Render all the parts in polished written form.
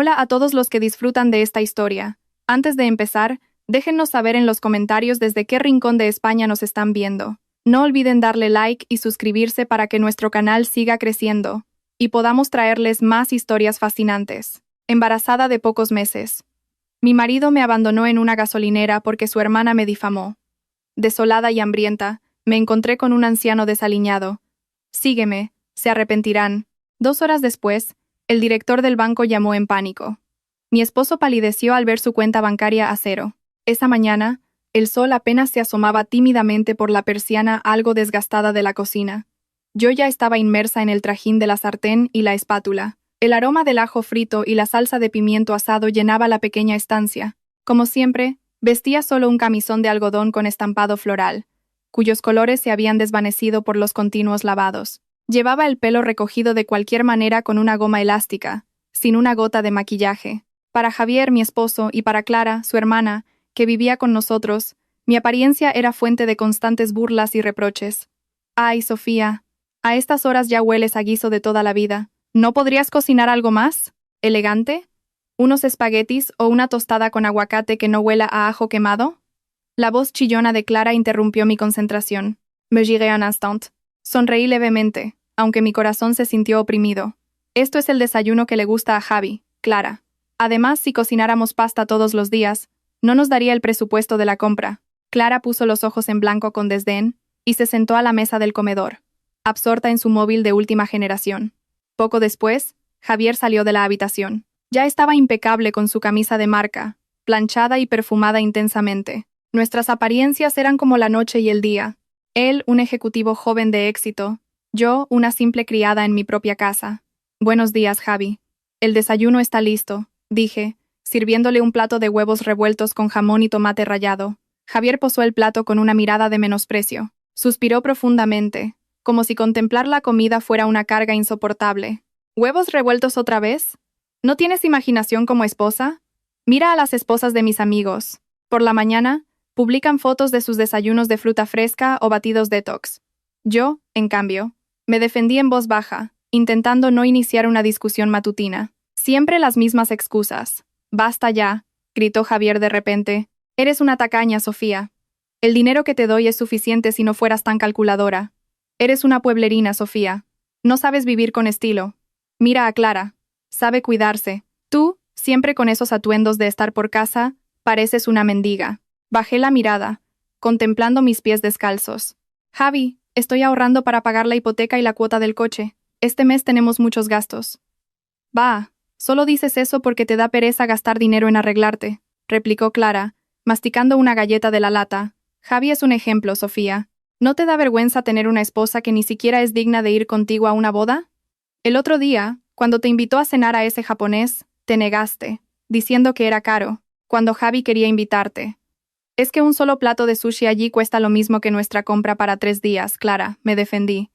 Hola a todos los que disfrutan de esta historia. Antes de empezar, déjennos saber en los comentarios desde qué rincón de España nos están viendo. No olviden darle like y suscribirse para que nuestro canal siga creciendo y podamos traerles más historias fascinantes. Embarazada de pocos meses. Mi marido me abandonó en una gasolinera porque su hermana me difamó. Desolada y hambrienta, me encontré con un anciano desaliñado. Sígueme, se arrepentirán. 2 horas después, el director del banco llamó en pánico. Mi esposo palideció al ver su cuenta bancaria a cero. Esa mañana, el sol apenas se asomaba tímidamente por la persiana algo desgastada de la cocina. Yo ya estaba inmersa en el trajín de la sartén y la espátula. El aroma del ajo frito y la salsa de pimiento asado llenaba la pequeña estancia. Como siempre, vestía solo un camisón de algodón con estampado floral, cuyos colores se habían desvanecido por los continuos lavados. Llevaba el pelo recogido de cualquier manera con una goma elástica, sin una gota de maquillaje. Para Javier, mi esposo, y para Clara, su hermana, que vivía con nosotros, mi apariencia era fuente de constantes burlas y reproches. «Ay, Sofía, a estas horas ya hueles a guiso de toda la vida. ¿No podrías cocinar algo más? ¿Elegante? ¿Unos espaguetis o una tostada con aguacate que no huela a ajo quemado?» La voz chillona de Clara interrumpió mi concentración. Me giré un instant. Sonreí levemente, aunque mi corazón se sintió oprimido. Esto es el desayuno que le gusta a Javi, Clara. Además, si cocináramos pasta todos los días, no nos daría el presupuesto de la compra. Clara puso los ojos en blanco con desdén y se sentó a la mesa del comedor, absorta en su móvil de última generación. Poco después, Javier salió de la habitación. Ya estaba impecable con su camisa de marca, planchada y perfumada intensamente. Nuestras apariencias eran como la noche y el día. Él, un ejecutivo joven de éxito. Yo, una simple criada en mi propia casa. «Buenos días, Javi. El desayuno está listo», dije, sirviéndole un plato de huevos revueltos con jamón y tomate rallado. Javier posó el plato con una mirada de menosprecio. Suspiró profundamente, como si contemplar la comida fuera una carga insoportable. «¿Huevos revueltos otra vez? ¿No tienes imaginación como esposa? Mira a las esposas de mis amigos. Por la mañana, publican fotos de sus desayunos de fruta fresca o batidos detox. Yo, en cambio, me defendí en voz baja, intentando no iniciar una discusión matutina. Siempre las mismas excusas. «Basta ya», gritó Javier de repente. «Eres una tacaña, Sofía. El dinero que te doy es suficiente si no fueras tan calculadora. Eres una pueblerina, Sofía. No sabes vivir con estilo. Mira a Clara. Sabe cuidarse. Tú, siempre con esos atuendos de estar por casa, pareces una mendiga». Bajé la mirada, contemplando mis pies descalzos. «Javi, estoy ahorrando para pagar la hipoteca y la cuota del coche. Este mes tenemos muchos gastos». «Bah, solo dices eso porque te da pereza gastar dinero en arreglarte», replicó Clara, masticando una galleta de la lata. «Javi es un ejemplo, Sofía. ¿No te da vergüenza tener una esposa que ni siquiera es digna de ir contigo a una boda? El otro día, cuando te invitó a cenar a ese japonés, te negaste, diciendo que era caro, cuando Javi quería invitarte. Es que un solo plato de sushi allí cuesta lo mismo que nuestra compra para 3 días, Clara», me defendí.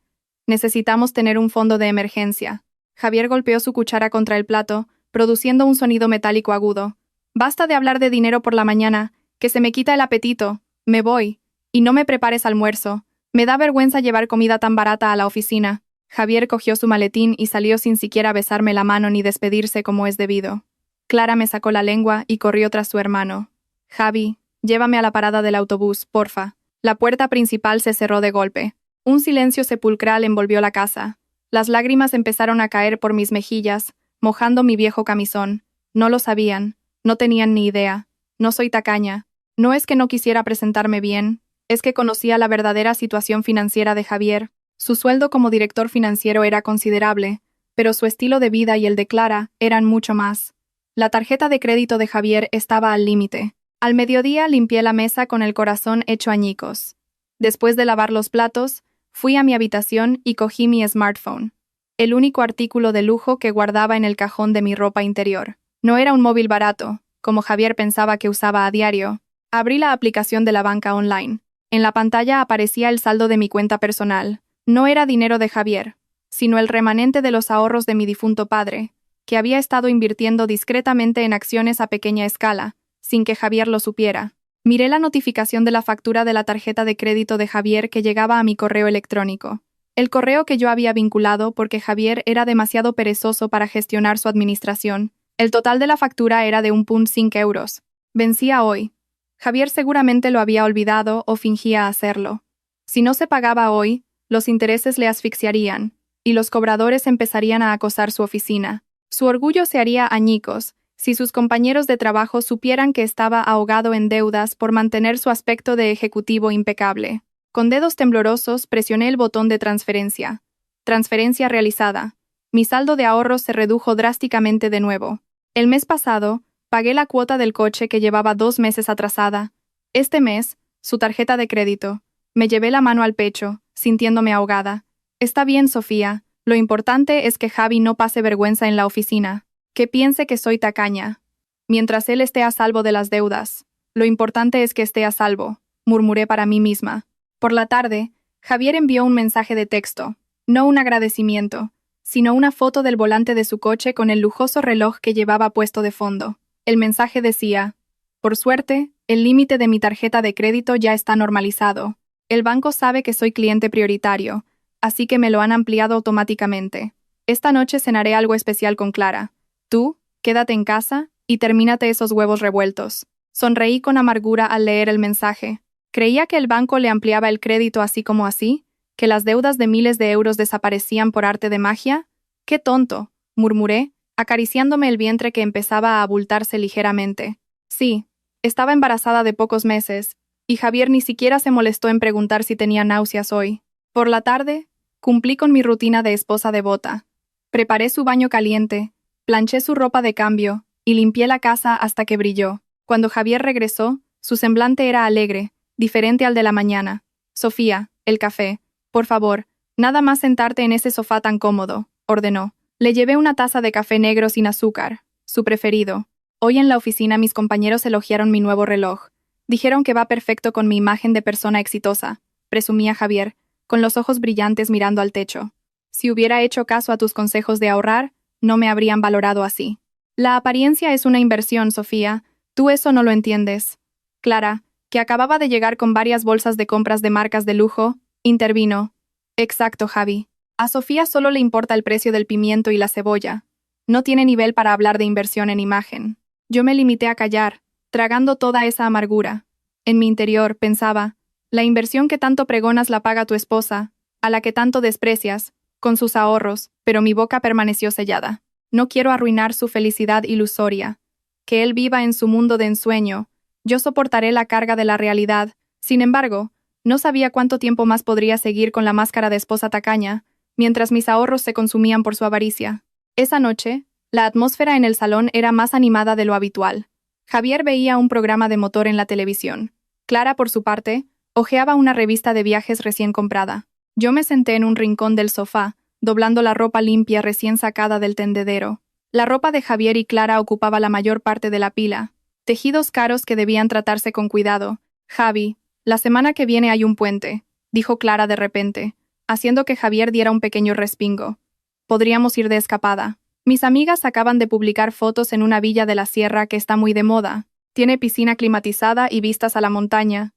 «Necesitamos tener un fondo de emergencia». Javier golpeó su cuchara contra el plato, produciendo un sonido metálico agudo. «Basta de hablar de dinero por la mañana, que se me quita el apetito. Me voy. Y no me prepares almuerzo. Me da vergüenza llevar comida tan barata a la oficina». Javier cogió su maletín y salió sin siquiera besarme la mano ni despedirse como es debido. Clara me sacó la lengua y corrió tras su hermano. «Javi, llévame a la parada del autobús, porfa». La puerta principal se cerró de golpe. Un silencio sepulcral envolvió la casa. Las lágrimas empezaron a caer por mis mejillas, mojando mi viejo camisón. No lo sabían, no tenían ni idea. No soy tacaña. No es que no quisiera presentarme bien, es que conocía la verdadera situación financiera de Javier. Su sueldo como director financiero era considerable, pero su estilo de vida y el de Clara eran mucho más. La tarjeta de crédito de Javier estaba al límite. Al mediodía limpié la mesa con el corazón hecho añicos. Después de lavar los platos, fui a mi habitación y cogí mi smartphone, el único artículo de lujo que guardaba en el cajón de mi ropa interior. No era un móvil barato, como Javier pensaba que usaba a diario. Abrí la aplicación de la banca online. En la pantalla aparecía el saldo de mi cuenta personal. No era dinero de Javier, sino el remanente de los ahorros de mi difunto padre, que había estado invirtiendo discretamente en acciones a pequeña escala, sin que Javier lo supiera. Miré la notificación de la factura de la tarjeta de crédito de Javier que llegaba a mi correo electrónico. El correo que yo había vinculado porque Javier era demasiado perezoso para gestionar su administración, El total de la factura era de 1,5 euros. Vencía hoy. Javier seguramente lo había olvidado o fingía hacerlo. Si no se pagaba hoy, los intereses le asfixiarían, y los cobradores empezarían a acosar su oficina. Su orgullo se haría añicos si sus compañeros de trabajo supieran que estaba ahogado en deudas por mantener su aspecto de ejecutivo impecable. Con dedos temblorosos presioné el botón de transferencia. Transferencia realizada. Mi saldo de ahorros se redujo drásticamente de nuevo. El mes pasado, pagué la cuota del coche que llevaba 2 meses atrasada. Este mes, su tarjeta de crédito. Me llevé la mano al pecho, sintiéndome ahogada. Está bien, Sofía. Lo importante es que Javi no pase vergüenza en la oficina. Que piense que soy tacaña. Mientras él esté a salvo de las deudas. Lo importante es que esté a salvo, murmuré para mí misma. Por la tarde, Javier envió un mensaje de texto. No un agradecimiento, sino una foto del volante de su coche con el lujoso reloj que llevaba puesto de fondo. El mensaje decía: por suerte, el límite de mi tarjeta de crédito ya está normalizado. El banco sabe que soy cliente prioritario, así que me lo han ampliado automáticamente. Esta noche cenaré algo especial con Clara. Tú, quédate en casa y termínate esos huevos revueltos. Sonreí con amargura al leer el mensaje. Creía que el banco le ampliaba el crédito así como así, que las deudas de miles de euros desaparecían por arte de magia. ¡Qué tonto!, murmuré, acariciándome el vientre que empezaba a abultarse ligeramente. Sí, estaba embarazada de pocos meses, y Javier ni siquiera se molestó en preguntar si tenía náuseas hoy. Por la tarde, cumplí con mi rutina de esposa devota. Preparé su baño caliente, planché su ropa de cambio, y limpié la casa hasta que brilló. Cuando Javier regresó, su semblante era alegre, diferente al de la mañana. Sofía, el café. Por favor, nada más sentarte en ese sofá tan cómodo, ordenó. Le llevé una taza de café negro sin azúcar, su preferido. Hoy en la oficina mis compañeros elogiaron mi nuevo reloj. Dijeron que va perfecto con mi imagen de persona exitosa, presumía Javier, con los ojos brillantes mirando al techo. Si hubiera hecho caso a tus consejos de ahorrar, no me habrían valorado así. La apariencia es una inversión, Sofía. Tú eso no lo entiendes. Clara, que acababa de llegar con varias bolsas de compras de marcas de lujo, intervino. Exacto, Javi. A Sofía solo le importa el precio del pimiento y la cebolla. No tiene nivel para hablar de inversión en imagen. Yo me limité a callar, tragando toda esa amargura. En mi interior, pensaba, la inversión que tanto pregonas la paga tu esposa, a la que tanto desprecias, con sus ahorros, pero mi boca permaneció sellada. No quiero arruinar su felicidad ilusoria. Que él viva en su mundo de ensueño. Yo soportaré la carga de la realidad. Sin embargo, no sabía cuánto tiempo más podría seguir con la máscara de esposa tacaña, mientras mis ahorros se consumían por su avaricia. Esa noche, la atmósfera en el salón era más animada de lo habitual. Javier veía un programa de motor en la televisión. Clara, por su parte, hojeaba una revista de viajes recién comprada. Yo me senté en un rincón del sofá, doblando la ropa limpia recién sacada del tendedero. La ropa de Javier y Clara ocupaba la mayor parte de la pila. Tejidos caros que debían tratarse con cuidado. Javi, la semana que viene hay un puente, dijo Clara de repente, haciendo que Javier diera un pequeño respingo. Podríamos ir de escapada. Mis amigas acaban de publicar fotos en una villa de la sierra que está muy de moda. Tiene piscina climatizada y vistas a la montaña.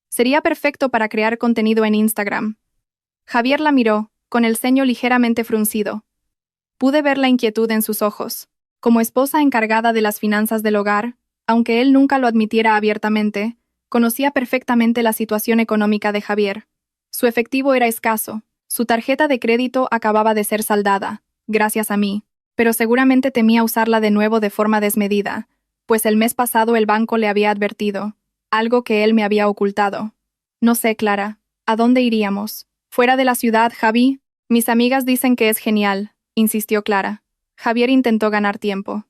Sería perfecto para crear contenido en Instagram. Javier la miró, con el ceño ligeramente fruncido. Pude ver la inquietud en sus ojos. Como esposa encargada de las finanzas del hogar, aunque él nunca lo admitiera abiertamente, conocía perfectamente la situación económica de Javier. Su efectivo era escaso, su tarjeta de crédito acababa de ser saldada, gracias a mí, pero seguramente temía usarla de nuevo de forma desmedida, pues el mes pasado el banco le había advertido, algo que él me había ocultado. No sé, Clara, ¿a dónde iríamos? ¿Fuera de la ciudad, Javi? Mis amigas dicen que es genial, insistió Clara. Javier intentó ganar tiempo.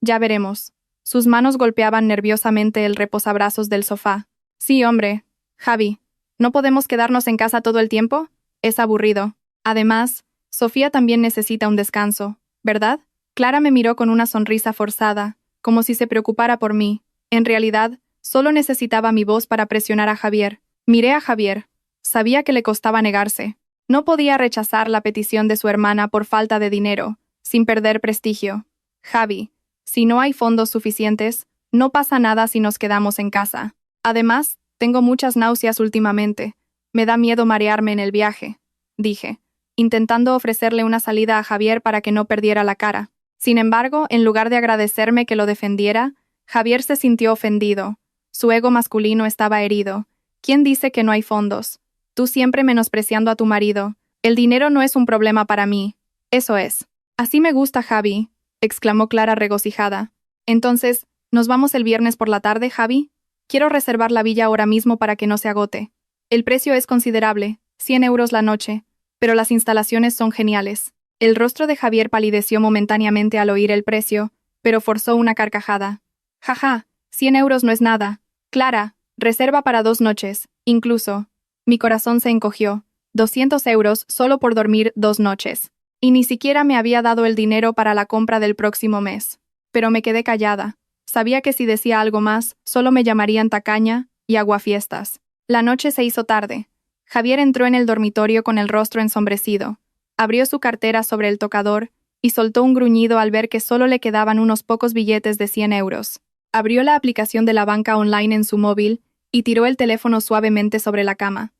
Ya veremos. Sus manos golpeaban nerviosamente el reposabrazos del sofá. Sí, hombre. Javi, ¿no podemos quedarnos en casa todo el tiempo? Es aburrido. Además, Sofía también necesita un descanso, ¿verdad? Clara me miró con una sonrisa forzada, como si se preocupara por mí. En realidad, solo necesitaba mi voz para presionar a Javier. Miré a Javier. Sabía que le costaba negarse. No podía rechazar la petición de su hermana por falta de dinero, sin perder prestigio. Javi, si no hay fondos suficientes, no pasa nada si nos quedamos en casa. Además, tengo muchas náuseas últimamente. Me da miedo marearme en el viaje, dije, intentando ofrecerle una salida a Javier para que no perdiera la cara. Sin embargo, en lugar de agradecerme que lo defendiera, Javier se sintió ofendido. Su ego masculino estaba herido. ¿Quién dice que no hay fondos? Tú siempre menospreciando a tu marido. El dinero no es un problema para mí. Eso es. Así me gusta, Javi, exclamó Clara regocijada. Entonces, ¿nos vamos el viernes por la tarde, Javi? Quiero reservar la villa ahora mismo para que no se agote. El precio es considerable, 100 euros la noche, pero las instalaciones son geniales. El rostro de Javier palideció momentáneamente al oír el precio, pero forzó una carcajada. Jaja, 100 euros no es nada. Clara, reserva para 2 noches, incluso. Mi corazón se encogió. 200 euros solo por dormir 2 noches. Y ni siquiera me había dado el dinero para la compra del próximo mes. Pero me quedé callada. Sabía que si decía algo más, solo me llamarían tacaña y aguafiestas. La noche se hizo tarde. Javier entró en el dormitorio con el rostro ensombrecido. Abrió su cartera sobre el tocador y soltó un gruñido al ver que solo le quedaban unos pocos billetes de 100 euros. Abrió la aplicación de la banca online en su móvil y tiró el teléfono suavemente sobre la cama.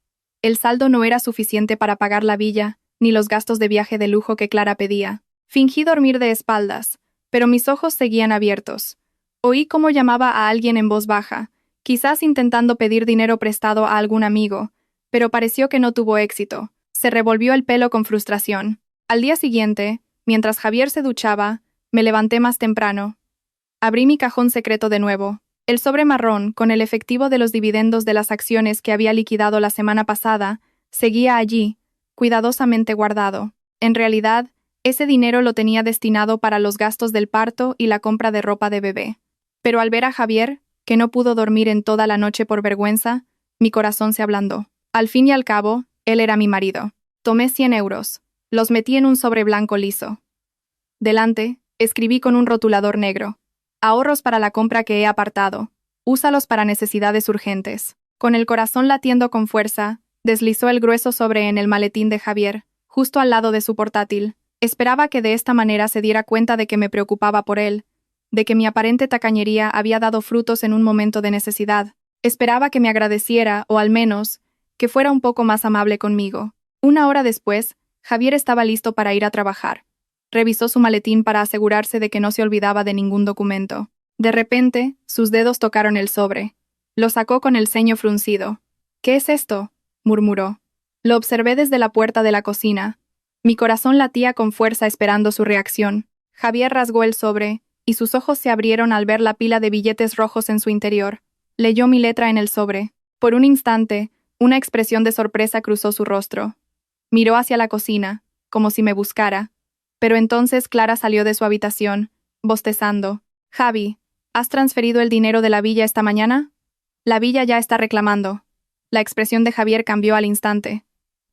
El saldo no era suficiente para pagar la villa, ni los gastos de viaje de lujo que Clara pedía. Fingí dormir de espaldas, pero mis ojos seguían abiertos. Oí cómo llamaba a alguien en voz baja, quizás intentando pedir dinero prestado a algún amigo, pero pareció que no tuvo éxito. Se revolvió el pelo con frustración. Al día siguiente, mientras Javier se duchaba, me levanté más temprano. Abrí mi cajón secreto de nuevo. El sobre marrón, con el efectivo de los dividendos de las acciones que había liquidado la semana pasada, seguía allí, cuidadosamente guardado. En realidad, ese dinero lo tenía destinado para los gastos del parto y la compra de ropa de bebé. Pero al ver a Javier, que no pudo dormir en toda la noche por vergüenza, mi corazón se ablandó. Al fin y al cabo, él era mi marido. Tomé 100 euros. Los metí en un sobre blanco liso. Delante, escribí con un rotulador negro. Ahorros para la compra que he apartado. Úsalos para necesidades urgentes. Con el corazón latiendo con fuerza, deslizó el grueso sobre en el maletín de Javier, justo al lado de su portátil. Esperaba que de esta manera se diera cuenta de que me preocupaba por él, de que mi aparente tacañería había dado frutos en un momento de necesidad. Esperaba que me agradeciera, o al menos, que fuera un poco más amable conmigo. Una hora después, Javier estaba listo para ir a trabajar. Revisó su maletín para asegurarse de que no se olvidaba de ningún documento. De repente, sus dedos tocaron el sobre. Lo sacó con el ceño fruncido. «¿Qué es esto?», murmuró. Lo observé desde la puerta de la cocina. Mi corazón latía con fuerza esperando su reacción. Javier rasgó el sobre, y sus ojos se abrieron al ver la pila de billetes rojos en su interior. Leyó mi letra en el sobre. Por un instante, una expresión de sorpresa cruzó su rostro. Miró hacia la cocina, como si me buscara. Pero entonces Clara salió de su habitación, bostezando. «Javi, ¿has transferido el dinero de la villa esta mañana?» «La villa ya está reclamando». La expresión de Javier cambió al instante.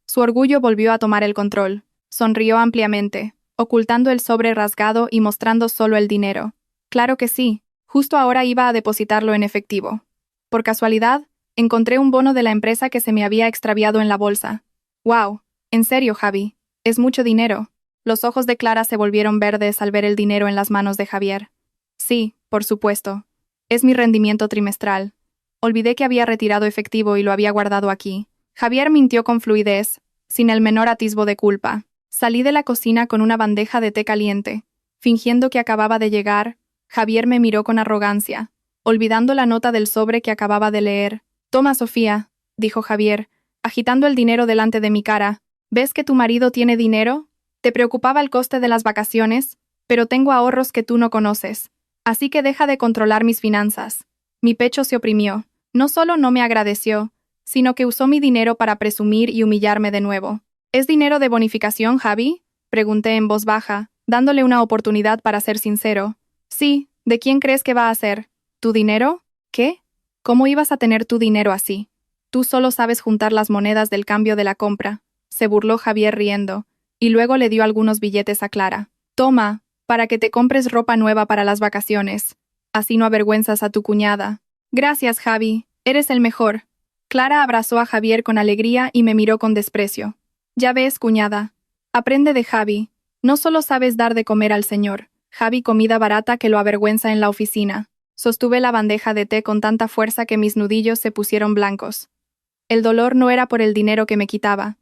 Su orgullo volvió a tomar el control. Sonrió ampliamente, ocultando el sobre rasgado y mostrando solo el dinero. «Claro que sí. Justo ahora iba a depositarlo en efectivo. Por casualidad, encontré un bono de la empresa que se me había extraviado en la bolsa». «Wow, en serio, Javi, es mucho dinero». Los ojos de Clara se volvieron verdes al ver el dinero en las manos de Javier. «Sí, por supuesto. Es mi rendimiento trimestral. Olvidé que había retirado efectivo y lo había guardado aquí». Javier mintió con fluidez, sin el menor atisbo de culpa. Salí de la cocina con una bandeja de té caliente. Fingiendo que acababa de llegar, Javier me miró con arrogancia, olvidando la nota del sobre que acababa de leer. «Toma, Sofía», dijo Javier, agitando el dinero delante de mi cara. «¿Ves que tu marido tiene dinero? Te preocupaba el coste de las vacaciones, pero tengo ahorros que tú no conoces. Así que deja de controlar mis finanzas». Mi pecho se oprimió. No solo no me agradeció, sino que usó mi dinero para presumir y humillarme de nuevo. «¿Es dinero de bonificación, Javi?», pregunté en voz baja, dándole una oportunidad para ser sincero. «Sí, ¿de quién crees que va a ser? ¿Tu dinero? ¿Qué? ¿Cómo ibas a tener tu dinero así? Tú solo sabes juntar las monedas del cambio de la compra», se burló Javier riendo, y luego le dio algunos billetes a Clara. «Toma, para que te compres ropa nueva para las vacaciones. Así no avergüenzas a tu cuñada». «Gracias, Javi, eres el mejor». Clara abrazó a Javier con alegría y me miró con desprecio. «Ya ves, cuñada. Aprende de Javi. No solo sabes dar de comer al señor. Javi comida barata que lo avergüenza en la oficina». Sostuve la bandeja de té con tanta fuerza que mis nudillos se pusieron blancos. El dolor no era por el dinero que me quitaba.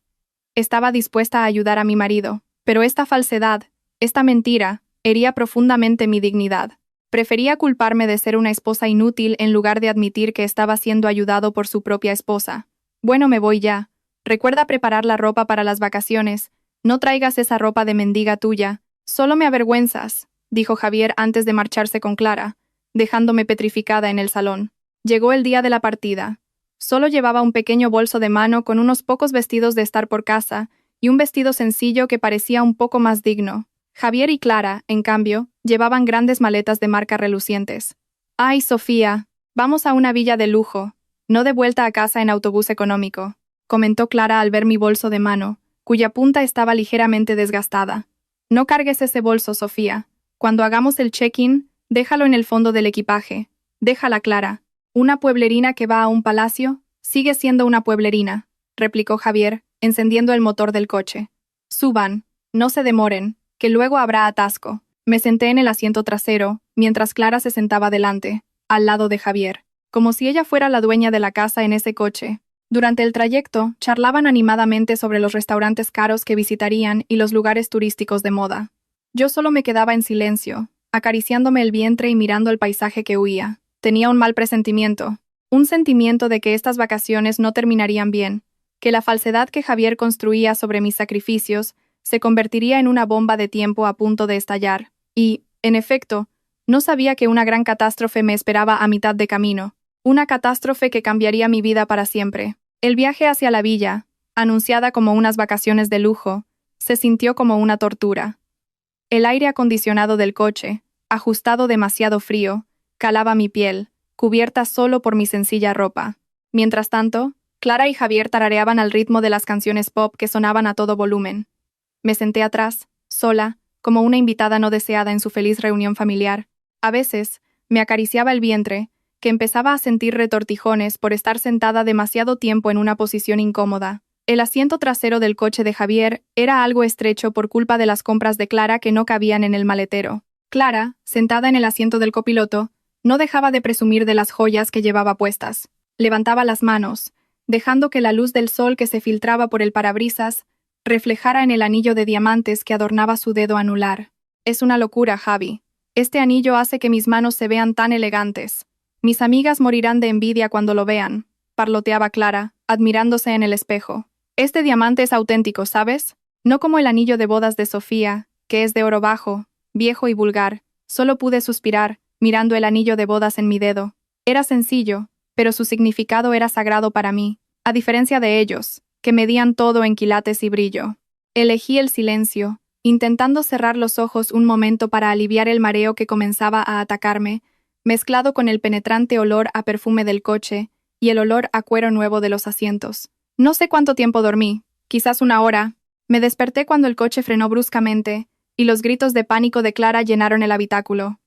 Estaba dispuesta a ayudar a mi marido, pero esta falsedad, esta mentira, Hería profundamente mi dignidad. Prefería culparme de ser una esposa inútil en lugar de admitir que estaba siendo ayudado por su propia esposa. Bueno, me voy ya. Recuerda preparar la ropa para las vacaciones. No traigas esa ropa de mendiga tuya. Solo me avergüenzas, dijo Javier antes de marcharse con Clara, dejándome petrificada en el salón. Llegó el día de la partida. Solo llevaba un pequeño bolso de mano con unos pocos vestidos de estar por casa y un vestido sencillo que parecía un poco más digno. Javier y Clara, en cambio, llevaban grandes maletas de marca relucientes. «Ay, Sofía, vamos a una villa de lujo, no de vuelta a casa en autobús económico», comentó Clara al ver mi bolso de mano, cuya punta estaba ligeramente desgastada. «No cargues ese bolso, Sofía. Cuando hagamos el check-in, déjalo en el fondo del equipaje. Déjala, Clara. Una pueblerina que va a un palacio sigue siendo una pueblerina», replicó Javier, encendiendo el motor del coche. «Suban, no se demoren, que luego habrá atasco». Me senté en el asiento trasero, mientras Clara se sentaba delante, al lado de Javier, como si ella fuera la dueña de la casa en ese coche. Durante el trayecto, charlaban animadamente sobre los restaurantes caros que visitarían y los lugares turísticos de moda. Yo solo me quedaba en silencio, acariciándome el vientre y mirando el paisaje que huía. Tenía un mal presentimiento, un sentimiento de que estas vacaciones no terminarían bien, que la falsedad que Javier construía sobre mis sacrificios se convertiría en una bomba de tiempo a punto de estallar, y, en efecto, no sabía que una gran catástrofe me esperaba a mitad de camino, una catástrofe que cambiaría mi vida para siempre. El viaje hacia la villa, anunciada como unas vacaciones de lujo, se sintió como una tortura. El aire acondicionado del coche, ajustado demasiado frío, calaba mi piel, cubierta solo por mi sencilla ropa. Mientras tanto, Clara y Javier tarareaban al ritmo de las canciones pop que sonaban a todo volumen. Me senté atrás, sola, como una invitada no deseada en su feliz reunión familiar. A veces, me acariciaba el vientre, que empezaba a sentir retortijones por estar sentada demasiado tiempo en una posición incómoda. El asiento trasero del coche de Javier era algo estrecho por culpa de las compras de Clara que no cabían en el maletero. Clara, sentada en el asiento del copiloto, no dejaba de presumir de las joyas que llevaba puestas. Levantaba las manos, dejando que la luz del sol que se filtraba por el parabrisas reflejara en el anillo de diamantes que adornaba su dedo anular. «Es una locura, Javi. Este anillo hace que mis manos se vean tan elegantes. Mis amigas morirán de envidia cuando lo vean», parloteaba Clara, admirándose en el espejo. «Este diamante es auténtico, ¿sabes? No como el anillo de bodas de Sofía, que es de oro bajo, viejo y vulgar». Solo pude suspirar, mirando el anillo de bodas en mi dedo. Era sencillo, pero su significado era sagrado para mí, a diferencia de ellos, que medían todo en quilates y brillo. Elegí el silencio, intentando cerrar los ojos un momento para aliviar el mareo que comenzaba a atacarme, mezclado con el penetrante olor a perfume del coche y el olor a cuero nuevo de los asientos. No sé cuánto tiempo dormí, quizás una hora. Me desperté cuando el coche frenó bruscamente, y los gritos de pánico de Clara llenaron el habitáculo.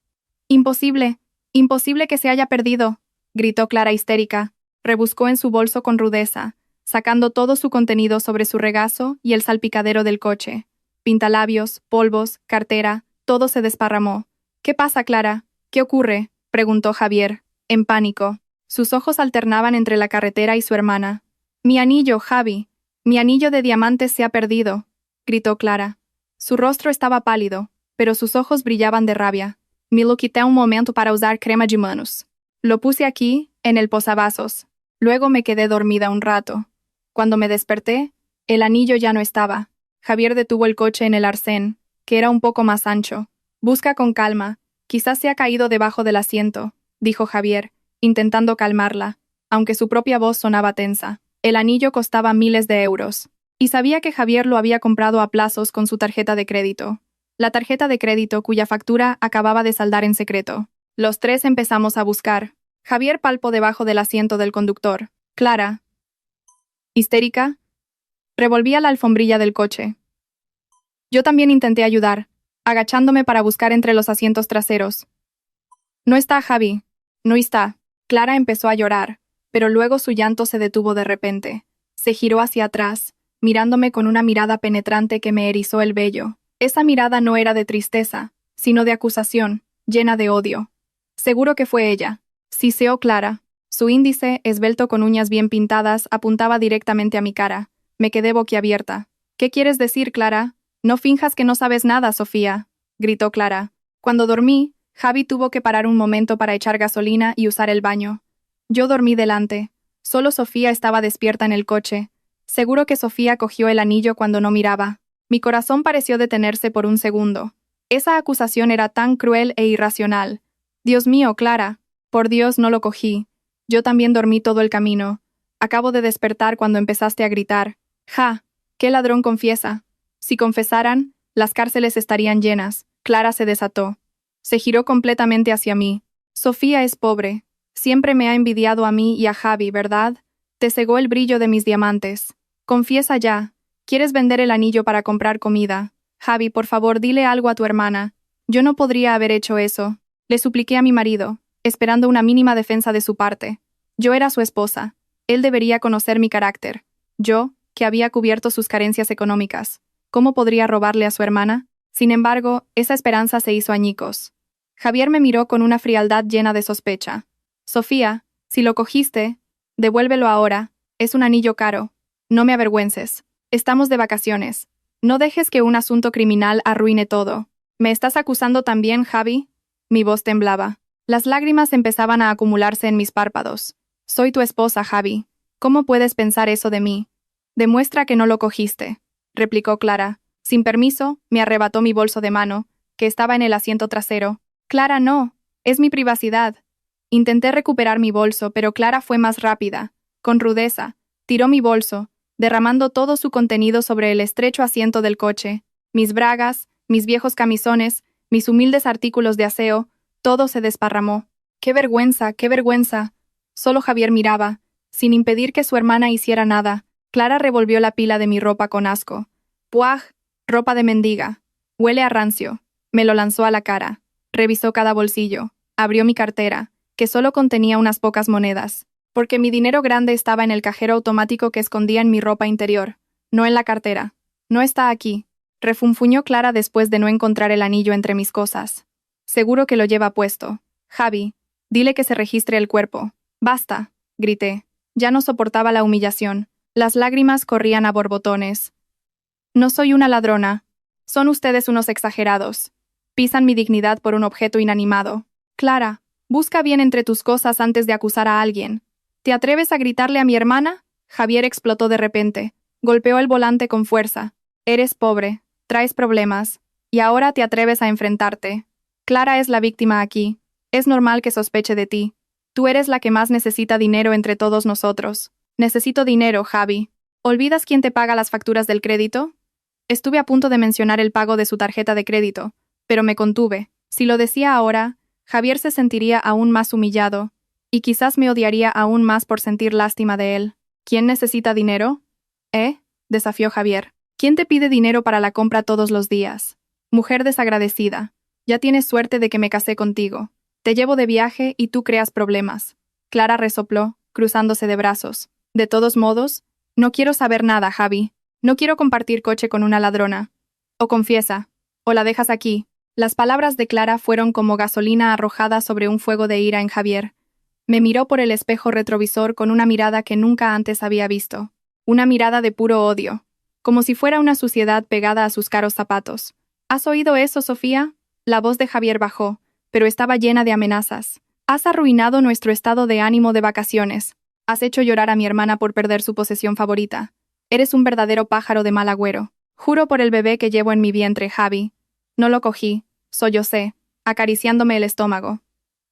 «Imposible, imposible que se haya perdido», gritó Clara histérica. Rebuscó en su bolso con rudeza, sacando todo su contenido sobre su regazo y el salpicadero del coche. Pintalabios, polvos, cartera, todo se desparramó. «¿Qué pasa, Clara? ¿Qué ocurre?», preguntó Javier, en pánico. Sus ojos alternaban entre la carretera y su hermana. «Mi anillo, Javi. Mi anillo de diamantes se ha perdido», gritó Clara. Su rostro estaba pálido, pero sus ojos brillaban de rabia. Me lo quité un momento para usar crema de manos. Lo puse aquí, en el posavasos. Luego me quedé dormida un rato. Cuando me desperté, el anillo ya no estaba. Javier detuvo el coche en el arcén, que era un poco más ancho. «Busca con calma. Quizás se ha caído debajo del asiento», dijo Javier, intentando calmarla, aunque su propia voz sonaba tensa. El anillo costaba miles de euros. Y sabía que Javier lo había comprado a plazos con su tarjeta de crédito. La tarjeta de crédito cuya factura acababa de saldar en secreto. Los tres empezamos a buscar. Javier palpó debajo del asiento del conductor. Clara, histérica, revolvía la alfombrilla del coche. Yo también intenté ayudar, agachándome para buscar entre los asientos traseros. «No está, Javi. No está». Clara empezó a llorar, pero luego su llanto se detuvo de repente. Se giró hacia atrás, mirándome con una mirada penetrante que me erizó el vello. Esa mirada no era de tristeza, sino de acusación, llena de odio. «Seguro que fue ella», siseó Clara. Su índice, esbelto con uñas bien pintadas, apuntaba directamente a mi cara. Me quedé boquiabierta. «¿Qué quieres decir, Clara? No finjas que no sabes nada, Sofía». gritó Clara. Cuando dormí, Javi tuvo que parar un momento para echar gasolina y usar el baño. Yo dormí delante. Solo Sofía estaba despierta en el coche. Seguro que Sofía cogió el anillo cuando no miraba. Mi corazón pareció detenerse por un segundo. Esa acusación era tan cruel e irracional. Dios mío, Clara. Por Dios, no lo cogí. Yo también dormí todo el camino. Acabo de despertar cuando empezaste a gritar. ¡Ja! ¿Qué ladrón confiesa? Si confesaran, las cárceles estarían llenas. Clara se desató. Se giró completamente hacia mí. Sofía es pobre. Siempre me ha envidiado a mí y a Javi, ¿verdad? Te cegó el brillo de mis diamantes. Confiesa ya. ¿Quieres vender el anillo para comprar comida? Javi, por favor, dile algo a tu hermana. Yo no podría haber hecho eso. Le supliqué a mi marido, esperando una mínima defensa de su parte. Yo era su esposa. Él debería conocer mi carácter. Yo, que había cubierto sus carencias económicas. ¿Cómo podría robarle a su hermana? Sin embargo, esa esperanza se hizo añicos. Javier me miró con una frialdad llena de sospecha. Sofía, si lo cogiste, devuélvelo ahora. Es un anillo caro. No me avergüences. Estamos de vacaciones. No dejes que un asunto criminal arruine todo. ¿Me estás acusando también, Javi? Mi voz temblaba. Las lágrimas empezaban a acumularse en mis párpados. Soy tu esposa, Javi. ¿Cómo puedes pensar eso de mí? Demuestra que no lo cogiste, replicó Clara. Sin permiso, me arrebató mi bolso de mano, que estaba en el asiento trasero. Clara, no. Es mi privacidad. Intenté recuperar mi bolso, pero Clara fue más rápida. Con rudeza, tiró mi bolso, derramando todo su contenido sobre el estrecho asiento del coche. Mis bragas, mis viejos camisones, mis humildes artículos de aseo, todo se desparramó. ¡Qué vergüenza, qué vergüenza! Solo Javier miraba, sin impedir que su hermana hiciera nada. Clara revolvió la pila de mi ropa con asco. ¡Puaj! Ropa de mendiga. Huele a rancio. Me lo lanzó a la cara. Revisó cada bolsillo. Abrió mi cartera, que solo contenía unas pocas monedas, porque mi dinero grande estaba en el cajero automático que escondía en mi ropa interior, no en la cartera. No está aquí, refunfuñó Clara después de no encontrar el anillo entre mis cosas. Seguro que lo lleva puesto. Javi, dile que se registre el cuerpo. Basta, grité. Ya no soportaba la humillación. Las lágrimas corrían a borbotones. No soy una ladrona. Son ustedes unos exagerados. Pisan mi dignidad por un objeto inanimado. Clara, busca bien entre tus cosas antes de acusar a alguien. ¿Te atreves a gritarle a mi hermana? Javier explotó de repente. Golpeó el volante con fuerza. Eres pobre, traes problemas, y ahora te atreves a enfrentarte. Clara es la víctima aquí. Es normal que sospeche de ti. Tú eres la que más necesita dinero entre todos nosotros. Necesito dinero, Javi. ¿Olvidas quién te paga las facturas del crédito? Estuve a punto de mencionar el pago de su tarjeta de crédito, pero me contuve. Si lo decía ahora, Javier se sentiría aún más humillado, y quizás me odiaría aún más por sentir lástima de él. ¿Quién necesita dinero? Desafió Javier. ¿Quién te pide dinero para la compra todos los días? Mujer desagradecida. Ya tienes suerte de que me casé contigo. Te llevo de viaje y tú creas problemas. Clara resopló, cruzándose de brazos. De todos modos, no quiero saber nada, Javi. No quiero compartir coche con una ladrona. O confiesa, o la dejas aquí. Las palabras de Clara fueron como gasolina arrojada sobre un fuego de ira en Javier. Me miró por el espejo retrovisor con una mirada que nunca antes había visto. Una mirada de puro odio, como si fuera una suciedad pegada a sus caros zapatos. ¿Has oído eso, Sofía? La voz de Javier bajó, pero estaba llena de amenazas. Has arruinado nuestro estado de ánimo de vacaciones. Has hecho llorar a mi hermana por perder su posesión favorita. Eres un verdadero pájaro de mal agüero. Juro por el bebé que llevo en mi vientre, Javi. No lo cogí, sollocé, acariciándome el estómago.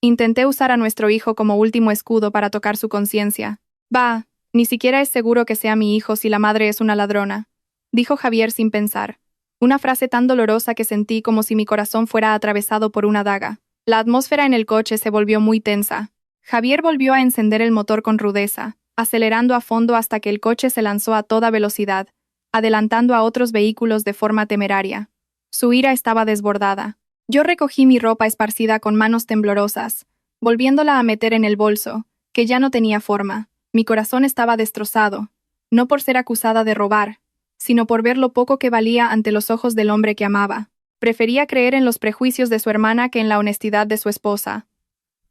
Intenté usar a nuestro hijo como último escudo para tocar su conciencia. Bah, ni siquiera es seguro que sea mi hijo si la madre es una ladrona, dijo Javier sin pensar. Una frase tan dolorosa que sentí como si mi corazón fuera atravesado por una daga. La atmósfera en el coche se volvió muy tensa. Javier volvió a encender el motor con rudeza, acelerando a fondo hasta que el coche se lanzó a toda velocidad, adelantando a otros vehículos de forma temeraria. Su ira estaba desbordada. Yo recogí mi ropa esparcida con manos temblorosas, volviéndola a meter en el bolso, que ya no tenía forma. Mi corazón estaba destrozado, no por ser acusada de robar, sino por ver lo poco que valía ante los ojos del hombre que amaba. Prefería creer en los prejuicios de su hermana que en la honestidad de su esposa.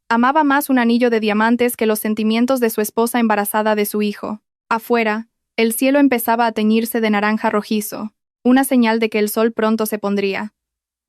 Amaba más un anillo de diamantes que los sentimientos de su esposa embarazada de su hijo. Afuera, el cielo empezaba a teñirse de naranja rojizo, una señal de que el sol pronto se pondría.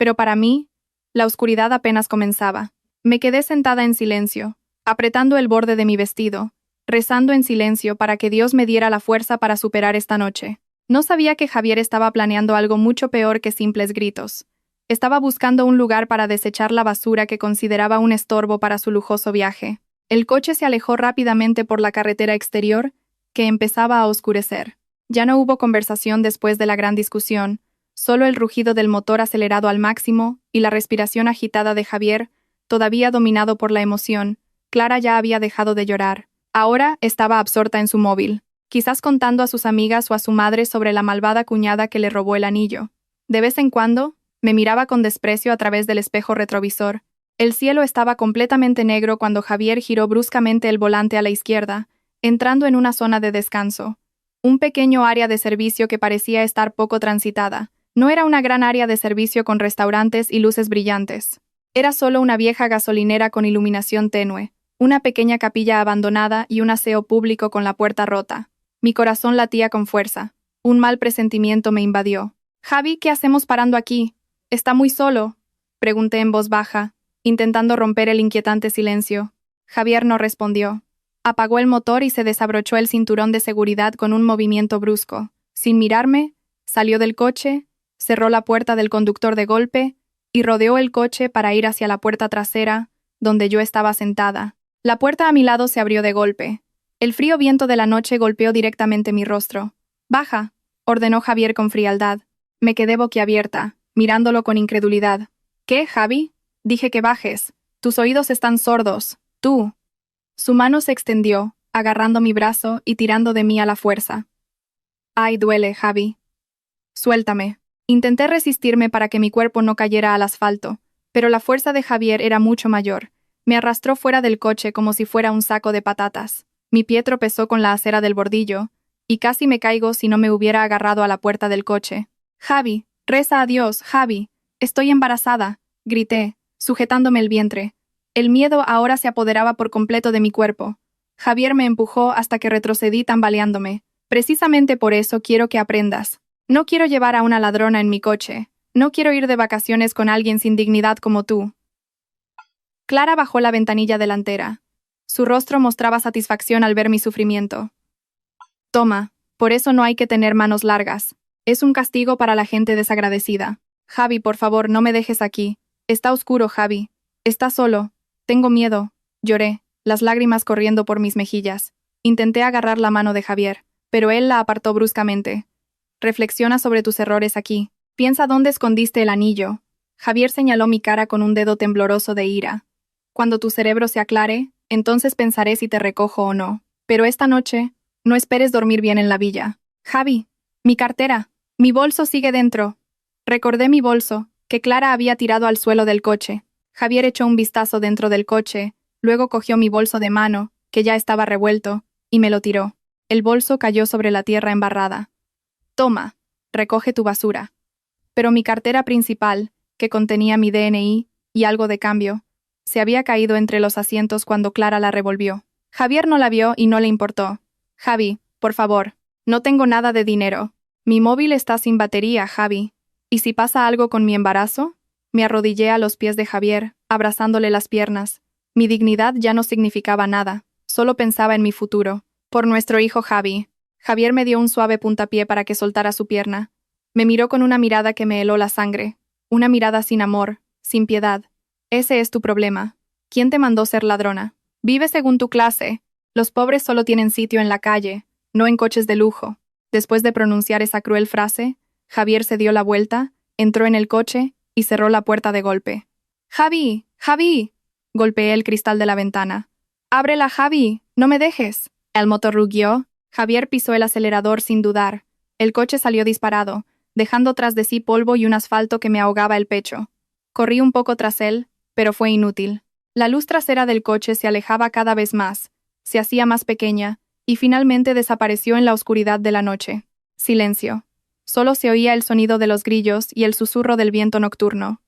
Pero para mí, la oscuridad apenas comenzaba. Me quedé sentada en silencio, apretando el borde de mi vestido, rezando en silencio para que Dios me diera la fuerza para superar esta noche. No sabía que Javier estaba planeando algo mucho peor que simples gritos. Estaba buscando un lugar para desechar la basura que consideraba un estorbo para su lujoso viaje. El coche se alejó rápidamente por la carretera exterior, que empezaba a oscurecer. Ya no hubo conversación después de la gran discusión, solo el rugido del motor acelerado al máximo y la respiración agitada de Javier, todavía dominado por la emoción. Clara ya había dejado de llorar. Ahora estaba absorta en su móvil, quizás contando a sus amigas o a su madre sobre la malvada cuñada que le robó el anillo. De vez en cuando, me miraba con desprecio a través del espejo retrovisor. El cielo estaba completamente negro cuando Javier giró bruscamente el volante a la izquierda, entrando en una zona de descanso. Un pequeño área de servicio que parecía estar poco transitada. No era una gran área de servicio con restaurantes y luces brillantes. Era solo una vieja gasolinera con iluminación tenue, una pequeña capilla abandonada y un aseo público con la puerta rota. Mi corazón latía con fuerza. Un mal presentimiento me invadió. «Javi, ¿qué hacemos parando aquí? ¿Está muy solo?», pregunté en voz baja, intentando romper el inquietante silencio. Javier no respondió. Apagó el motor y se desabrochó el cinturón de seguridad con un movimiento brusco. Sin mirarme, salió del coche, cerró la puerta del conductor de golpe y rodeó el coche para ir hacia la puerta trasera, donde yo estaba sentada. La puerta a mi lado se abrió de golpe. El frío viento de la noche golpeó directamente mi rostro. «Baja», ordenó Javier con frialdad. Me quedé boquiabierta, mirándolo con incredulidad. «¿Qué, Javi?» «Dije que bajes. Tus oídos están sordos. Tú». Su mano se extendió, agarrando mi brazo y tirando de mí a la fuerza. «Ay, duele, Javi». «Suéltame». Intenté resistirme para que mi cuerpo no cayera al asfalto, pero la fuerza de Javier era mucho mayor. Me arrastró fuera del coche como si fuera un saco de patatas. Mi pie tropezó con la acera del bordillo, y casi me caigo si no me hubiera agarrado a la puerta del coche. «Javi, reza a Dios, Javi. Estoy embarazada», grité, sujetándome el vientre. El miedo ahora se apoderaba por completo de mi cuerpo. Javier me empujó hasta que retrocedí tambaleándome. «Precisamente por eso quiero que aprendas. No quiero llevar a una ladrona en mi coche. No quiero ir de vacaciones con alguien sin dignidad como tú». Clara bajó la ventanilla delantera. Su rostro mostraba satisfacción al ver mi sufrimiento. «Toma, por eso no hay que tener manos largas. Es un castigo para la gente desagradecida. Javi, por favor, no me dejes aquí. Está oscuro, Javi. Está solo. Tengo miedo». Lloré, las lágrimas corriendo por mis mejillas. Intenté agarrar la mano de Javier, pero él la apartó bruscamente. «Reflexiona sobre tus errores aquí. Piensa dónde escondiste el anillo». Javier señaló mi cara con un dedo tembloroso de ira. «Cuando tu cerebro se aclare, entonces pensaré si te recojo o no. Pero esta noche, no esperes dormir bien en la villa». «Javi, mi cartera. Mi bolso sigue dentro». Recordé mi bolso, que Clara había tirado al suelo del coche. Javier echó un vistazo dentro del coche, luego cogió mi bolso de mano, que ya estaba revuelto, y me lo tiró. El bolso cayó sobre la tierra embarrada. «Toma, recoge tu basura». Pero mi cartera principal, que contenía mi DNI y algo de cambio, se había caído entre los asientos cuando Clara la revolvió. Javier no la vio y no le importó. «Javi, por favor, no tengo nada de dinero. Mi móvil está sin batería, Javi. ¿Y si pasa algo con mi embarazo?». Me arrodillé a los pies de Javier, abrazándole las piernas. Mi dignidad ya no significaba nada, solo pensaba en mi futuro. «Por nuestro hijo Javi». Javier me dio un suave puntapié para que soltara su pierna. Me miró con una mirada que me heló la sangre. Una mirada sin amor, sin piedad. «Ese es tu problema. ¿Quién te mandó ser ladrona? Vive según tu clase. Los pobres solo tienen sitio en la calle, no en coches de lujo». Después de pronunciar esa cruel frase, Javier se dio la vuelta, entró en el coche y cerró la puerta de golpe. «Javi, Javi», golpeé el cristal de la ventana. «Ábrela, Javi, no me dejes». El motor rugió, Javier pisó el acelerador sin dudar. El coche salió disparado, dejando tras de sí polvo y un asfalto que me ahogaba el pecho. Corrí un poco tras él, pero fue inútil. La luz trasera del coche se alejaba cada vez más, se hacía más pequeña, y finalmente desapareció en la oscuridad de la noche. Silencio. Solo se oía el sonido de los grillos y el susurro del viento nocturno.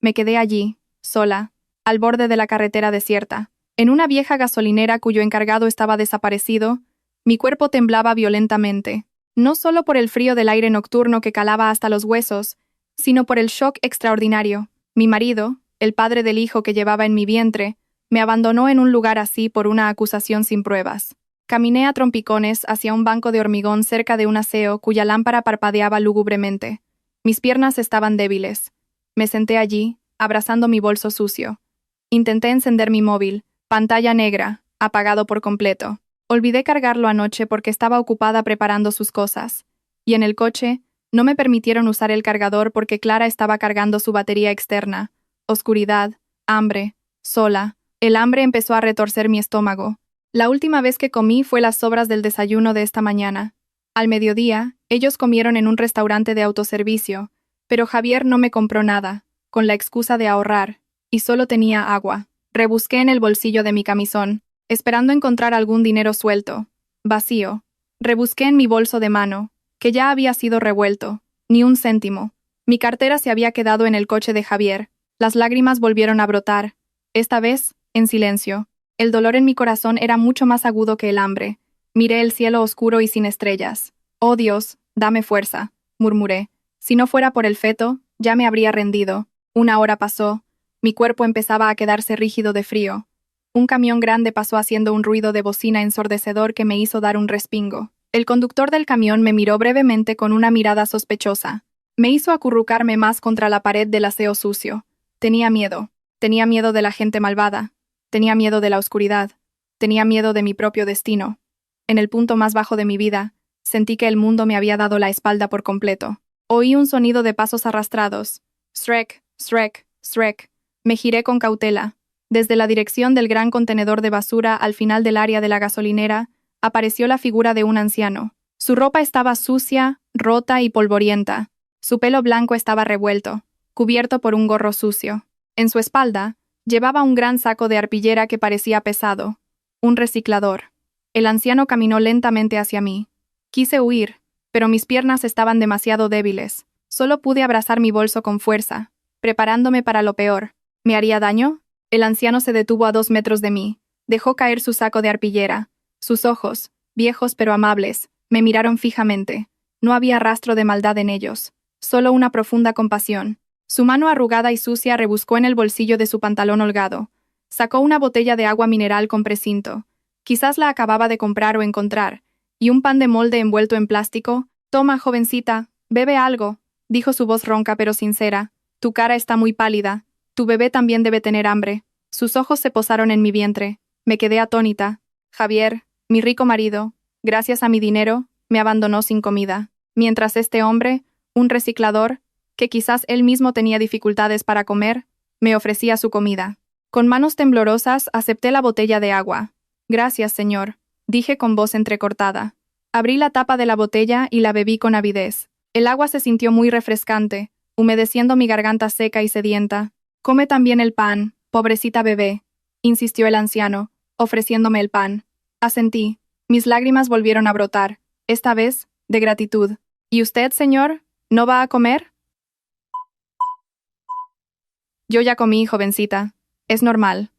Me quedé allí, sola, al borde de la carretera desierta, en una vieja gasolinera cuyo encargado estaba desaparecido. Mi cuerpo temblaba violentamente, no solo por el frío del aire nocturno que calaba hasta los huesos, sino por el shock extraordinario. Mi marido, el padre del hijo que llevaba en mi vientre, me abandonó en un lugar así por una acusación sin pruebas. Caminé a trompicones hacia un banco de hormigón cerca de un aseo cuya lámpara parpadeaba lúgubremente. Mis piernas estaban débiles. Me senté allí, abrazando mi bolso sucio. Intenté encender mi móvil, pantalla negra, apagado por completo. Olvidé cargarlo anoche porque estaba ocupada preparando sus cosas. Y en el coche, no me permitieron usar el cargador porque Clara estaba cargando su batería externa. Oscuridad, hambre, sola. El hambre empezó a retorcer mi estómago. La última vez que comí fue las sobras del desayuno de esta mañana. Al mediodía, ellos comieron en un restaurante de autoservicio, pero Javier no me compró nada, con la excusa de ahorrar, y solo tenía agua. Rebusqué en el bolsillo de mi camisón, esperando encontrar algún dinero suelto. Vacío. Rebusqué en mi bolso de mano, que ya había sido revuelto. Ni un céntimo. Mi cartera se había quedado en el coche de Javier. Las lágrimas volvieron a brotar. Esta vez, en silencio. El dolor en mi corazón era mucho más agudo que el hambre. Miré el cielo oscuro y sin estrellas. «Oh Dios, dame fuerza», murmuré. Si no fuera por el feto, ya me habría rendido. Una hora pasó. Mi cuerpo empezaba a quedarse rígido de frío. Un camión grande pasó haciendo un ruido de bocina ensordecedor que me hizo dar un respingo. El conductor del camión me miró brevemente con una mirada sospechosa. Me hizo acurrucarme más contra la pared del aseo sucio. Tenía miedo. Tenía miedo de la gente malvada. Tenía miedo de la oscuridad. Tenía miedo de mi propio destino. En el punto más bajo de mi vida, sentí que el mundo me había dado la espalda por completo. Oí un sonido de pasos arrastrados. Shrek, Shrek, Shrek. Me giré con cautela. Desde la dirección del gran contenedor de basura al final del área de la gasolinera, apareció la figura de un anciano. Su ropa estaba sucia, rota y polvorienta. Su pelo blanco estaba revuelto, cubierto por un gorro sucio. En su espalda, llevaba un gran saco de arpillera que parecía pesado. Un reciclador. El anciano caminó lentamente hacia mí. Quise huir, pero mis piernas estaban demasiado débiles. Solo pude abrazar mi bolso con fuerza, preparándome para lo peor. ¿Me haría daño? El anciano se detuvo a 2 metros de mí. Dejó caer su saco de arpillera. Sus ojos, viejos pero amables, me miraron fijamente. No había rastro de maldad en ellos, solo una profunda compasión. Su mano arrugada y sucia rebuscó en el bolsillo de su pantalón holgado. Sacó una botella de agua mineral con precinto. Quizás la acababa de comprar o encontrar. Y un pan de molde envuelto en plástico. «Toma, jovencita, bebe algo», dijo su voz ronca pero sincera. «Tu cara está muy pálida. Tu bebé también debe tener hambre». Sus ojos se posaron en mi vientre. Me quedé atónita. Javier, mi rico marido, gracias a mi dinero, me abandonó sin comida. Mientras este hombre, un reciclador, que quizás él mismo tenía dificultades para comer, me ofrecía su comida. Con manos temblorosas acepté la botella de agua. «Gracias, señor», dije con voz entrecortada. Abrí la tapa de la botella y la bebí con avidez. El agua se sintió muy refrescante, humedeciendo mi garganta seca y sedienta. «Come también el pan, pobrecita bebé», insistió el anciano, ofreciéndome el pan. Asentí. Mis lágrimas volvieron a brotar, esta vez, de gratitud. «¿Y usted, señor, no va a comer?» «Yo ya comí, jovencita. Es normal».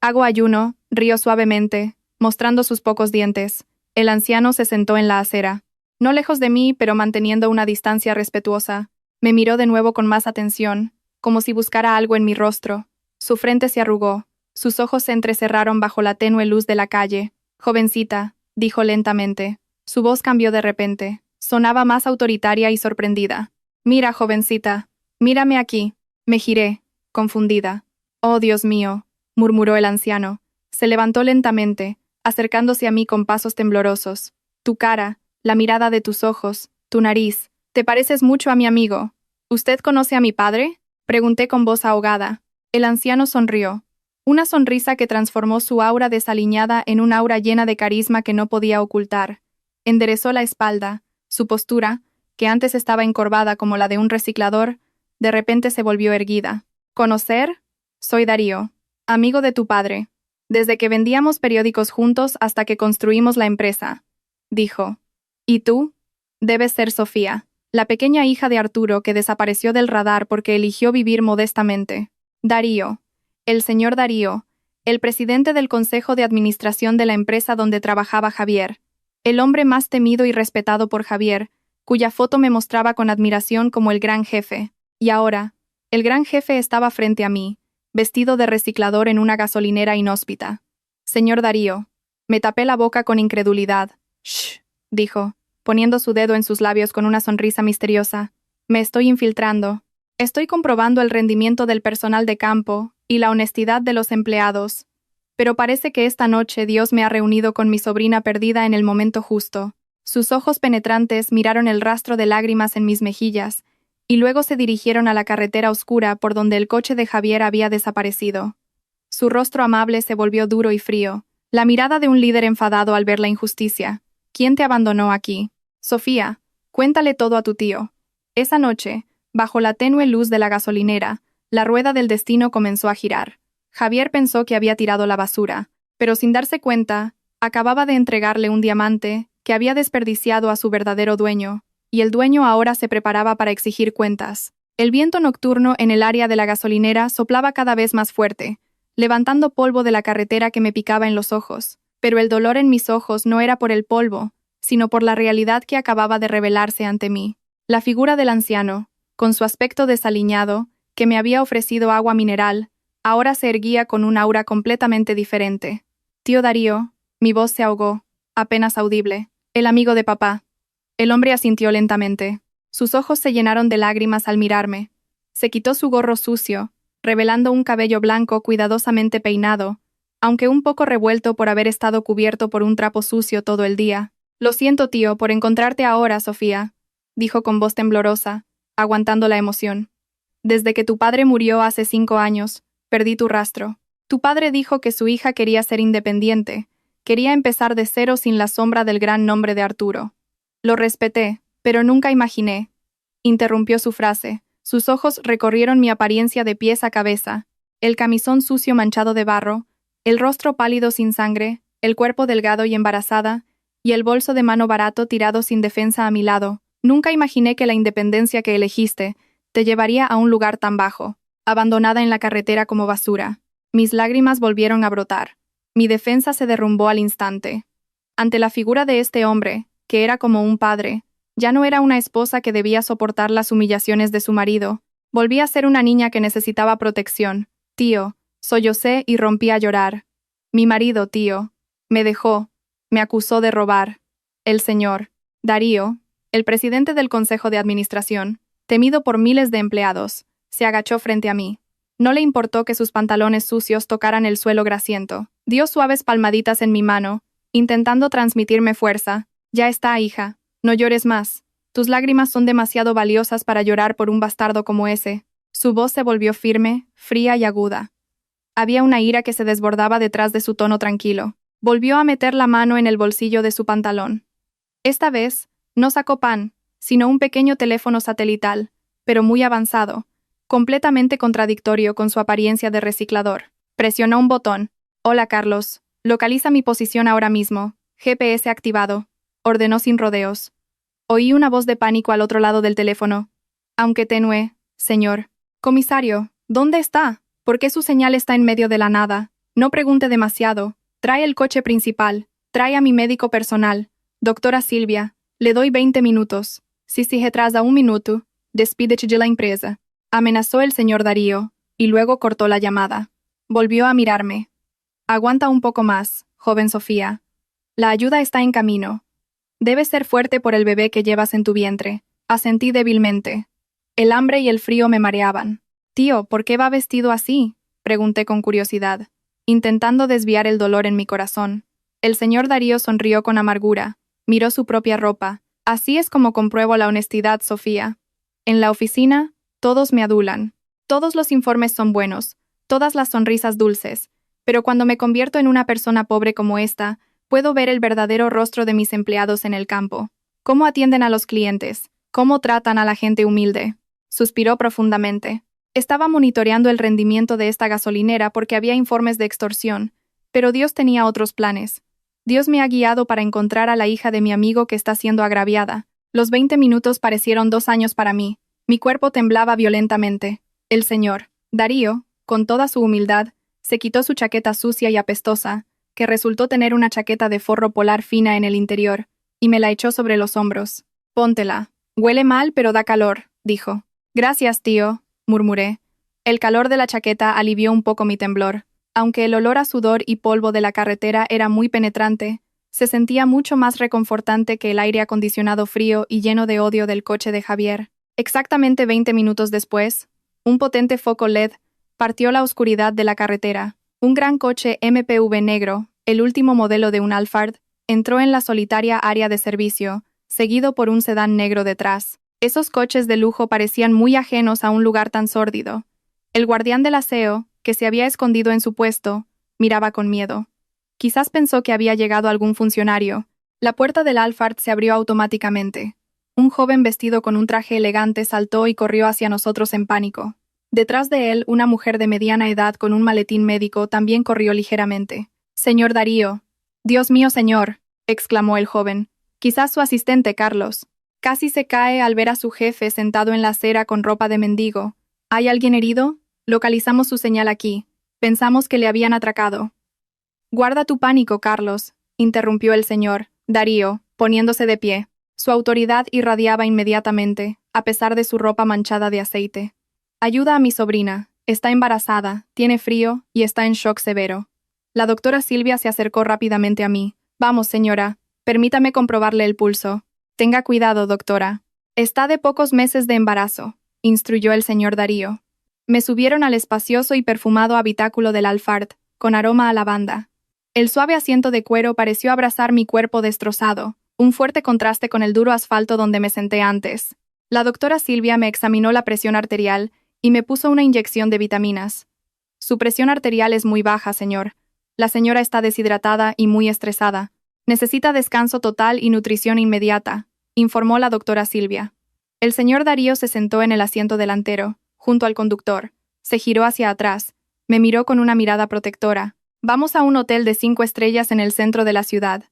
«Hago ayuno», rió suavemente, mostrando sus pocos dientes. El anciano se sentó en la acera. No lejos de mí, pero manteniendo una distancia respetuosa. Me miró de nuevo con más atención, como si buscara algo en mi rostro. Su frente se arrugó. Sus ojos se entrecerraron bajo la tenue luz de la calle. «Jovencita», dijo lentamente. Su voz cambió de repente. Sonaba más autoritaria y sorprendida. «Mira, jovencita. Mírame aquí». Me giré, confundida. «Oh, Dios mío», murmuró el anciano. Se levantó lentamente, acercándose a mí con pasos temblorosos. «Tu cara, la mirada de tus ojos, tu nariz. Te pareces mucho a mi amigo. ¿Usted conoce a mi padre?», pregunté con voz ahogada. El anciano sonrió. Una sonrisa que transformó su aura desaliñada en un aura llena de carisma que no podía ocultar. Enderezó la espalda. Su postura, que antes estaba encorvada como la de un reciclador, de repente se volvió erguida. «¿Conocer? Soy Darío, amigo de tu padre. Desde que vendíamos periódicos juntos hasta que construimos la empresa», dijo. «¿Y tú? Debes ser Sofía, la pequeña hija de Arturo que desapareció del radar porque eligió vivir modestamente». Darío. El señor Darío, el presidente del consejo de administración de la empresa donde trabajaba Javier. El hombre más temido y respetado por Javier, cuya foto me mostraba con admiración como el gran jefe. Y ahora, el gran jefe estaba frente a mí, vestido de reciclador en una gasolinera inhóspita. Señor Darío. Me tapé la boca con incredulidad. «Shh», dijo, poniendo su dedo en sus labios con una sonrisa misteriosa. Me estoy infiltrando. Estoy comprobando el rendimiento del personal de campo y la honestidad de los empleados. Pero parece que esta noche Dios me ha reunido con mi sobrina perdida en el momento justo. Sus ojos penetrantes miraron el rastro de lágrimas en mis mejillas, y luego se dirigieron a la carretera oscura por donde el coche de Javier había desaparecido. Su rostro amable se volvió duro y frío, la mirada de un líder enfadado al ver la injusticia. ¿Quién te abandonó aquí? Sofía, cuéntale todo a tu tío. Esa noche, bajo la tenue luz de la gasolinera, la rueda del destino comenzó a girar. Javier pensó que había tirado la basura, pero sin darse cuenta, acababa de entregarle un diamante que había desperdiciado a su verdadero dueño, y el dueño ahora se preparaba para exigir cuentas. El viento nocturno en el área de la gasolinera soplaba cada vez más fuerte, levantando polvo de la carretera que me picaba en los ojos, pero el dolor en mis ojos no era por el polvo, sino por la realidad que acababa de revelarse ante mí. La figura del anciano, con su aspecto desaliñado, que me había ofrecido agua mineral, ahora se erguía con un aura completamente diferente. Tío Darío, mi voz se ahogó, apenas audible. El amigo de papá. El hombre asintió lentamente. Sus ojos se llenaron de lágrimas al mirarme. Se quitó su gorro sucio, revelando un cabello blanco cuidadosamente peinado, aunque un poco revuelto por haber estado cubierto por un trapo sucio todo el día. Lo siento, tío, por encontrarte ahora, Sofía, dijo con voz temblorosa, aguantando la emoción. Desde que tu padre murió hace 5 años, perdí tu rastro. Tu padre dijo que su hija quería ser independiente, quería empezar de cero sin la sombra del gran nombre de Arturo. Lo respeté, pero nunca imaginé. Interrumpió su frase. Sus ojos recorrieron mi apariencia de pies a cabeza, el camisón sucio manchado de barro, el rostro pálido sin sangre, el cuerpo delgado y embarazada, y el bolso de mano barato tirado sin defensa a mi lado. Nunca imaginé que la independencia que elegiste te llevaría a un lugar tan bajo, abandonada en la carretera como basura. Mis lágrimas volvieron a brotar. Mi defensa se derrumbó al instante. Ante la figura de este hombre, que era como un padre, ya no era una esposa que debía soportar las humillaciones de su marido, volví a ser una niña que necesitaba protección. Tío, sollocé y rompí a llorar. Mi marido, tío, me dejó, me acusó de robar. El señor Darío, el presidente del Consejo de Administración, temido por miles de empleados, se agachó frente a mí. No le importó que sus pantalones sucios tocaran el suelo grasiento. Dio suaves palmaditas en mi mano, intentando transmitirme fuerza. Ya está, hija. No llores más. Tus lágrimas son demasiado valiosas para llorar por un bastardo como ese. Su voz se volvió firme, fría y aguda. Había una ira que se desbordaba detrás de su tono tranquilo. Volvió a meter la mano en el bolsillo de su pantalón. Esta vez, no sacó pan, sino un pequeño teléfono satelital, pero muy avanzado, completamente contradictorio con su apariencia de reciclador. Presionó un botón. Hola, Carlos. Localiza mi posición ahora mismo. GPS activado. Ordenó sin rodeos. Oí una voz de pánico al otro lado del teléfono. Aunque tenue, señor. Comisario, ¿dónde está? ¿Por qué su señal está en medio de la nada? No pregunte demasiado. Trae el coche principal. Trae a mi médico personal. Doctora Silvia, le doy 20 minutos. Si se retrasa un minuto, despídete de la empresa. Amenazó el señor Darío, y luego cortó la llamada. Volvió a mirarme. Aguanta un poco más, joven Sofía. La ayuda está en camino. Debes ser fuerte por el bebé que llevas en tu vientre. Asentí débilmente. El hambre y el frío me mareaban. Tío, ¿por qué va vestido así? Pregunté con curiosidad, intentando desviar el dolor en mi corazón. El señor Darío sonrió con amargura. Miró su propia ropa. Así es como compruebo la honestidad, Sofía. En la oficina, todos me adulan. Todos los informes son buenos, todas las sonrisas dulces. Pero cuando me convierto en una persona pobre como esta, puedo ver el verdadero rostro de mis empleados en el campo. Cómo atienden a los clientes, cómo tratan a la gente humilde. Suspiró profundamente. Estaba monitoreando el rendimiento de esta gasolinera porque había informes de extorsión, pero Dios tenía otros planes. Dios me ha guiado para encontrar a la hija de mi amigo que está siendo agraviada. Los 20 minutos parecieron 2 años para mí. Mi cuerpo temblaba violentamente. El señor Darío, con toda su humildad, se quitó su chaqueta sucia y apestosa, que resultó tener una chaqueta de forro polar fina en el interior, y me la echó sobre los hombros. Póntela, Huele mal, pero da calor, dijo. Gracias, tío, murmuré. El calor de la chaqueta alivió un poco mi temblor. Aunque el olor a sudor y polvo de la carretera era muy penetrante, se sentía mucho más reconfortante que el aire acondicionado frío y lleno de odio del coche de Javier. Exactamente 20 minutos después, un potente foco LED partió la oscuridad de la carretera. Un gran coche MPV negro, el último modelo de un Alphard, entró en la solitaria área de servicio, seguido por un sedán negro detrás. Esos coches de lujo parecían muy ajenos a un lugar tan sórdido. El guardián del aseo, que se había escondido en su puesto, miraba con miedo. Quizás pensó que había llegado algún funcionario. La puerta del Alphard se abrió automáticamente. Un joven vestido con un traje elegante saltó y corrió hacia nosotros en pánico. Detrás de él, una mujer de mediana edad con un maletín médico también corrió ligeramente. «Señor Darío». «Dios mío, señor», exclamó el joven. «Quizás su asistente, Carlos». Casi se cae al ver a su jefe sentado en la acera con ropa de mendigo. «¿Hay alguien herido? Localizamos su señal aquí. Pensamos que le habían atracado». «Guarda tu pánico, Carlos», interrumpió el señor Darío, poniéndose de pie. Su autoridad irradiaba inmediatamente, a pesar de su ropa manchada de aceite. «Ayuda a mi sobrina. Está embarazada, tiene frío y está en shock severo». La doctora Silvia se acercó rápidamente a mí. «Vamos, señora. Permítame comprobarle el pulso». «Tenga cuidado, doctora. Está de pocos meses de embarazo», instruyó el señor Darío. Me subieron al espacioso y perfumado habitáculo del Alphard, con aroma a lavanda. El suave asiento de cuero pareció abrazar mi cuerpo destrozado, un fuerte contraste con el duro asfalto donde me senté antes. La doctora Silvia me examinó la presión arterial y me puso una inyección de vitaminas. «Su presión arterial es muy baja, señor. La señora está deshidratada y muy estresada. Necesita descanso total y nutrición inmediata», informó la doctora Silvia. El señor Darío se sentó en el asiento delantero, junto al conductor. Se giró hacia atrás. Me miró con una mirada protectora. «Vamos a un hotel de 5 estrellas en el centro de la ciudad.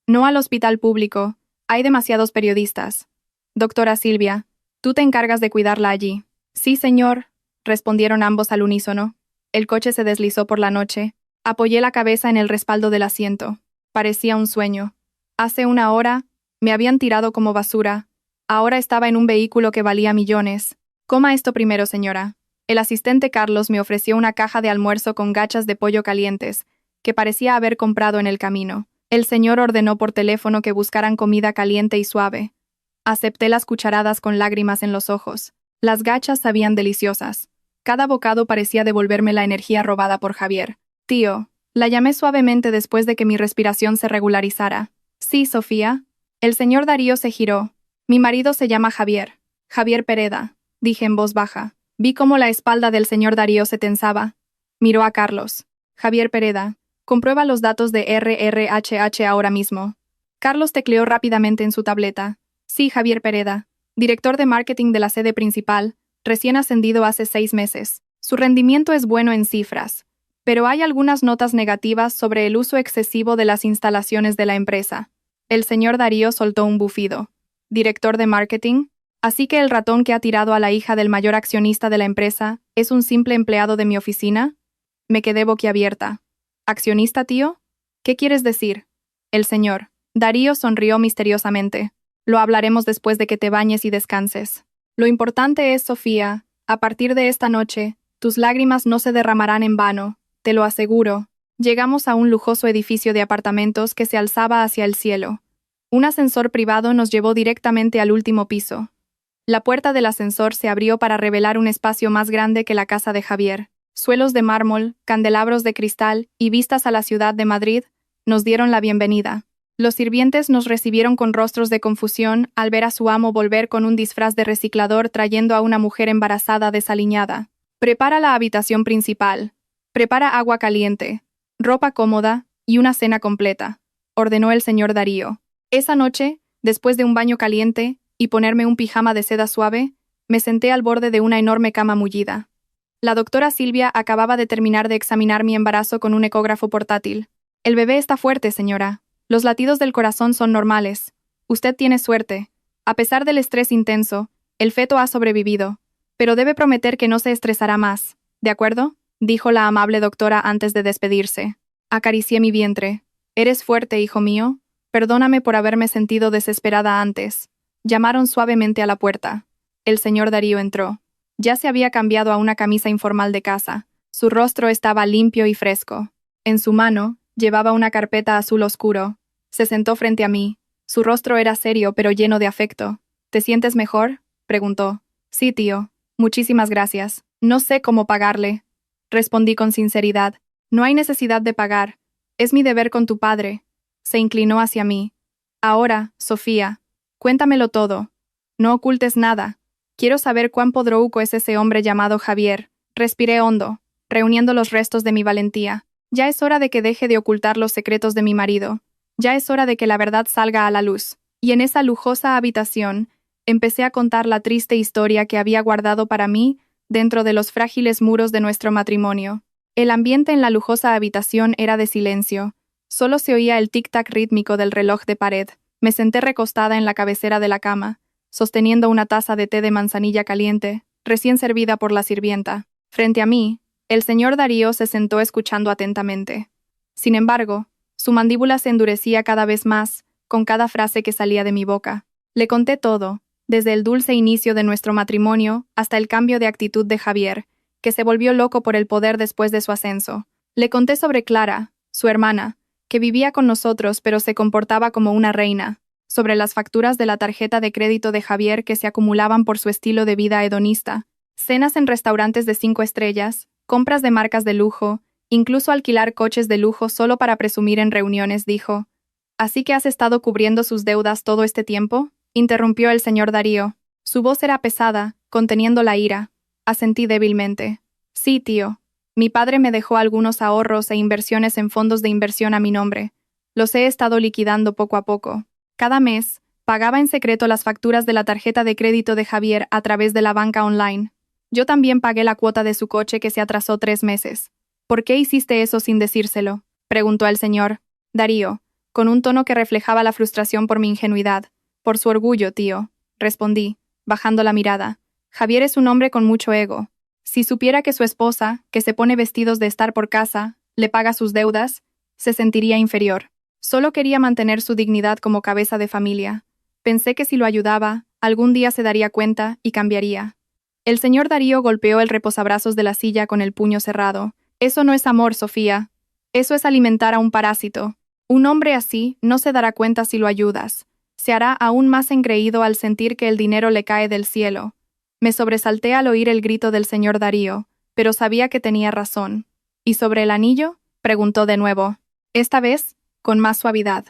No al hospital público. Hay demasiados periodistas. Doctora Silvia, tú te encargas de cuidarla allí». «Sí, señor», respondieron ambos al unísono. El coche se deslizó por la noche. Apoyé la cabeza en el respaldo del asiento. Parecía un sueño. Hace una hora, me habían tirado como basura. Ahora estaba en un vehículo que valía millones. «Coma esto primero, señora». El asistente Carlos me ofreció una caja de almuerzo con gachas de pollo calientes, que parecía haber comprado en el camino. El señor ordenó por teléfono que buscaran comida caliente y suave. Acepté las cucharadas con lágrimas en los ojos. Las gachas sabían deliciosas. Cada bocado parecía devolverme la energía robada por Javier. «Tío», la llamé suavemente después de que mi respiración se regularizara. «Sí, Sofía». El señor Darío se giró. «Mi marido se llama Javier. Javier Pereda», dije en voz baja. Vi cómo la espalda del señor Darío se tensaba. Miró a Carlos. «Javier Pereda, comprueba los datos de RRHH ahora mismo». Carlos tecleó rápidamente en su tableta. «Sí, Javier Pereda, director de marketing de la sede principal, recién ascendido hace 6 meses. Su rendimiento es bueno en cifras, pero hay algunas notas negativas sobre el uso excesivo de las instalaciones de la empresa». El señor Darío soltó un bufido. «¿Director de marketing? Así que el ratón que ha tirado a la hija del mayor accionista de la empresa es un simple empleado de mi oficina». Me quedé boquiabierta. «¿Accionista, tío? ¿Qué quieres decir?» El señor Darío sonrió misteriosamente. «Lo hablaremos después de que te bañes y descanses. Lo importante es, Sofía, a partir de esta noche, tus lágrimas no se derramarán en vano, te lo aseguro». Llegamos a un lujoso edificio de apartamentos que se alzaba hacia el cielo. Un ascensor privado nos llevó directamente al último piso. La puerta del ascensor se abrió para revelar un espacio más grande que la casa de Javier. Suelos de mármol, candelabros de cristal y vistas a la ciudad de Madrid nos dieron la bienvenida. Los sirvientes nos recibieron con rostros de confusión al ver a su amo volver con un disfraz de reciclador trayendo a una mujer embarazada desaliñada. «Prepara la habitación principal. Prepara agua caliente, ropa cómoda y una cena completa», ordenó el señor Darío. Esa noche, después de un baño caliente y ponerme un pijama de seda suave, me senté al borde de una enorme cama mullida. La doctora Silvia acababa de terminar de examinar mi embarazo con un ecógrafo portátil. «El bebé está fuerte, señora. Los latidos del corazón son normales. Usted tiene suerte. A pesar del estrés intenso, el feto ha sobrevivido. Pero debe prometer que no se estresará más. ¿De acuerdo?», dijo la amable doctora antes de despedirse. Acaricié mi vientre. «Eres fuerte, hijo mío. Perdóname por haberme sentido desesperada antes». Llamaron suavemente a la puerta. El señor Darío entró. Ya se había cambiado a una camisa informal de casa. Su rostro estaba limpio y fresco. En su mano, llevaba una carpeta azul oscuro. Se sentó frente a mí. Su rostro era serio pero lleno de afecto. ¿Te sientes mejor?, preguntó. Sí, tío. Muchísimas gracias. No sé cómo pagarle. Respondí con sinceridad. No hay necesidad de pagar. Es mi deber con tu padre. Se inclinó hacia mí. Ahora, Sofía, cuéntamelo todo. No ocultes nada. Quiero saber cuán podrouco es ese hombre llamado Javier. Respiré hondo, reuniendo los restos de mi valentía. Ya es hora de que deje de ocultar los secretos de mi marido. Ya es hora de que la verdad salga a la luz. Y en esa lujosa habitación, empecé a contar la triste historia que había guardado para mí dentro de los frágiles muros de nuestro matrimonio. El ambiente en la lujosa habitación era de silencio. Solo se oía el tic-tac rítmico del reloj de pared. Me senté recostada en la cabecera de la cama, sosteniendo una taza de té de manzanilla caliente, recién servida por la sirvienta. Frente a mí, el señor Darío se sentó escuchando atentamente. Sin embargo, su mandíbula se endurecía cada vez más con cada frase que salía de mi boca. Le conté todo, desde el dulce inicio de nuestro matrimonio hasta el cambio de actitud de Javier, que se volvió loco por el poder después de su ascenso. Le conté sobre Clara, su hermana, que vivía con nosotros pero se comportaba como una reina, sobre las facturas de la tarjeta de crédito de Javier que se acumulaban por su estilo de vida hedonista, cenas en restaurantes de 5 estrellas, compras de marcas de lujo, incluso alquilar coches de lujo solo para presumir en reuniones, dijo. ¿Así que has estado cubriendo sus deudas todo este tiempo?, interrumpió el señor Darío. Su voz era pesada, conteniendo la ira. Asentí débilmente. Sí, tío. Mi padre me dejó algunos ahorros e inversiones en fondos de inversión a mi nombre. Los he estado liquidando poco a poco. Cada mes, pagaba en secreto las facturas de la tarjeta de crédito de Javier a través de la banca online. Yo también pagué la cuota de su coche que se atrasó 3 meses. ¿Por qué hiciste eso sin decírselo?, preguntó el señor Darío, con un tono que reflejaba la frustración por mi ingenuidad. Por su orgullo, tío, respondí, bajando la mirada. Javier es un hombre con mucho ego. Si supiera que su esposa, que se pone vestidos de estar por casa, le paga sus deudas, se sentiría inferior. Solo quería mantener su dignidad como cabeza de familia. Pensé que si lo ayudaba, algún día se daría cuenta y cambiaría. El señor Darío golpeó el reposabrazos de la silla con el puño cerrado. Eso no es amor, Sofía. Eso es alimentar a un parásito. Un hombre así no se dará cuenta si lo ayudas. Se hará aún más engreído al sentir que el dinero le cae del cielo. Me sobresalté al oír el grito del señor Darío, pero sabía que tenía razón. ¿Y sobre el anillo?, preguntó de nuevo. Esta vez, con más suavidad.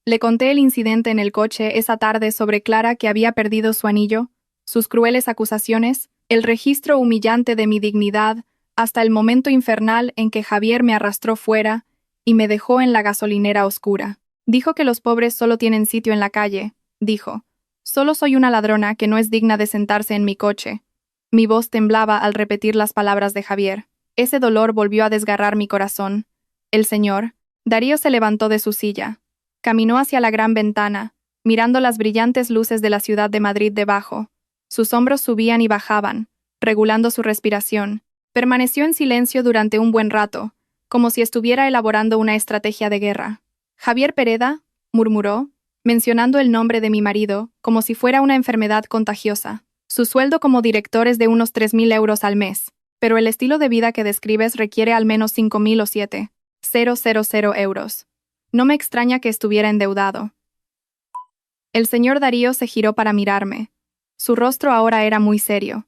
Le conté el incidente en el coche esa tarde sobre Clara, que había perdido su anillo, sus crueles acusaciones, el registro humillante de mi dignidad, hasta el momento infernal en que Javier me arrastró fuera y me dejó en la gasolinera oscura. Dijo que los pobres solo tienen sitio en la calle, dijo. Solo soy una ladrona que no es digna de sentarse en mi coche. Mi voz temblaba al repetir las palabras de Javier. Ese dolor volvió a desgarrar mi corazón. El señor Darío se levantó de su silla. Caminó hacia la gran ventana, mirando las brillantes luces de la ciudad de Madrid debajo. Sus hombros subían y bajaban, regulando su respiración. Permaneció en silencio durante un buen rato, como si estuviera elaborando una estrategia de guerra. Javier Pereda, murmuró, mencionando el nombre de mi marido, como si fuera una enfermedad contagiosa. Su sueldo como director es de unos 3.000 euros al mes, pero el estilo de vida que describes requiere al menos 5.000 o 7.000 euros. No me extraña que estuviera endeudado. El señor Darío se giró para mirarme. Su rostro ahora era muy serio.